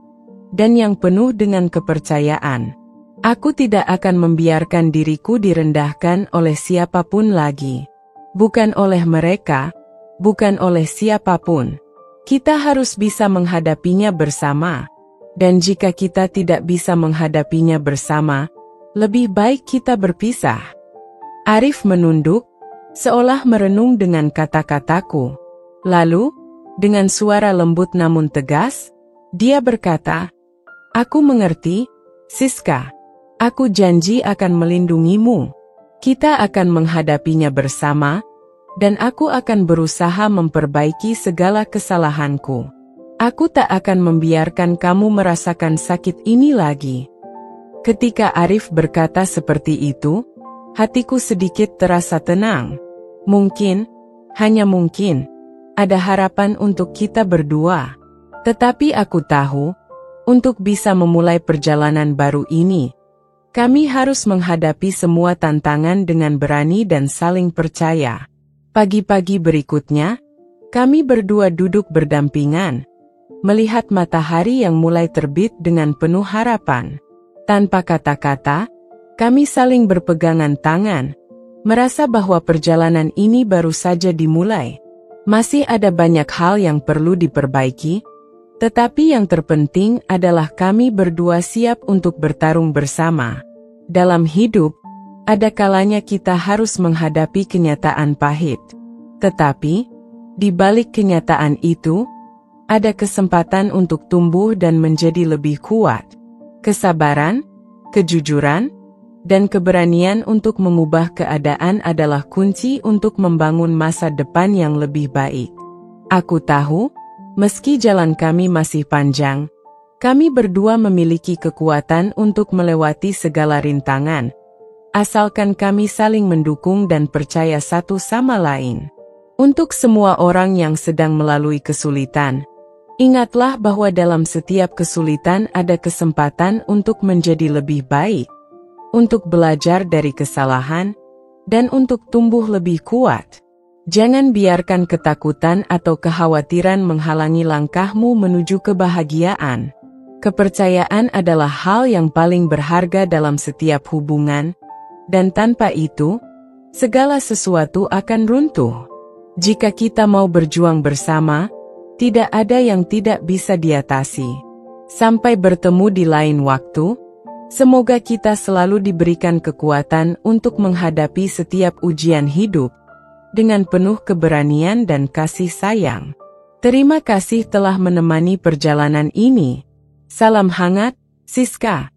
dan yang penuh dengan kepercayaan. Aku tidak akan membiarkan diriku direndahkan oleh siapapun lagi. Bukan oleh mereka, bukan oleh siapapun. Kita harus bisa menghadapinya bersama. Dan jika kita tidak bisa menghadapinya bersama, lebih baik kita berpisah." Arif menunduk, seolah merenung dengan kata-kataku. Lalu, dengan suara lembut namun tegas, dia berkata, "Aku mengerti, Siska. Aku janji akan melindungimu. Kita akan menghadapinya bersama, dan aku akan berusaha memperbaiki segala kesalahanku. Aku tak akan membiarkan kamu merasakan sakit ini lagi." Ketika Arif berkata seperti itu, hatiku sedikit terasa tenang. Mungkin, hanya mungkin, ada harapan untuk kita berdua. Tetapi aku tahu, untuk bisa memulai perjalanan baru ini, kami harus menghadapi semua tantangan dengan berani dan saling percaya. Pagi-pagi berikutnya, kami berdua duduk berdampingan, melihat matahari yang mulai terbit dengan penuh harapan. Tanpa kata-kata, kami saling berpegangan tangan, merasa bahwa perjalanan ini baru saja dimulai. Masih ada banyak hal yang perlu diperbaiki, tetapi yang terpenting adalah kami berdua siap untuk bertarung bersama. Dalam hidup, ada kalanya kita harus menghadapi kenyataan pahit. Tetapi, di balik kenyataan itu, ada kesempatan untuk tumbuh dan menjadi lebih kuat. Kesabaran, kejujuran, dan keberanian untuk mengubah keadaan adalah kunci untuk membangun masa depan yang lebih baik. Aku tahu, meski jalan kami masih panjang, kami berdua memiliki kekuatan untuk melewati segala rintangan, asalkan kami saling mendukung dan percaya satu sama lain. Untuk semua orang yang sedang melalui kesulitan, ingatlah bahwa dalam setiap kesulitan ada kesempatan untuk menjadi lebih baik, untuk belajar dari kesalahan, dan untuk tumbuh lebih kuat. Jangan biarkan ketakutan atau kekhawatiran menghalangi langkahmu menuju kebahagiaan. Kepercayaan adalah hal yang paling berharga dalam setiap hubungan, dan tanpa itu, segala sesuatu akan runtuh. Jika kita mau berjuang bersama, tidak ada yang tidak bisa diatasi. Sampai bertemu di lain waktu, semoga kita selalu diberikan kekuatan untuk menghadapi setiap ujian hidup, dengan penuh keberanian dan kasih sayang. Terima kasih telah menemani perjalanan ini. Salam hangat, Siska.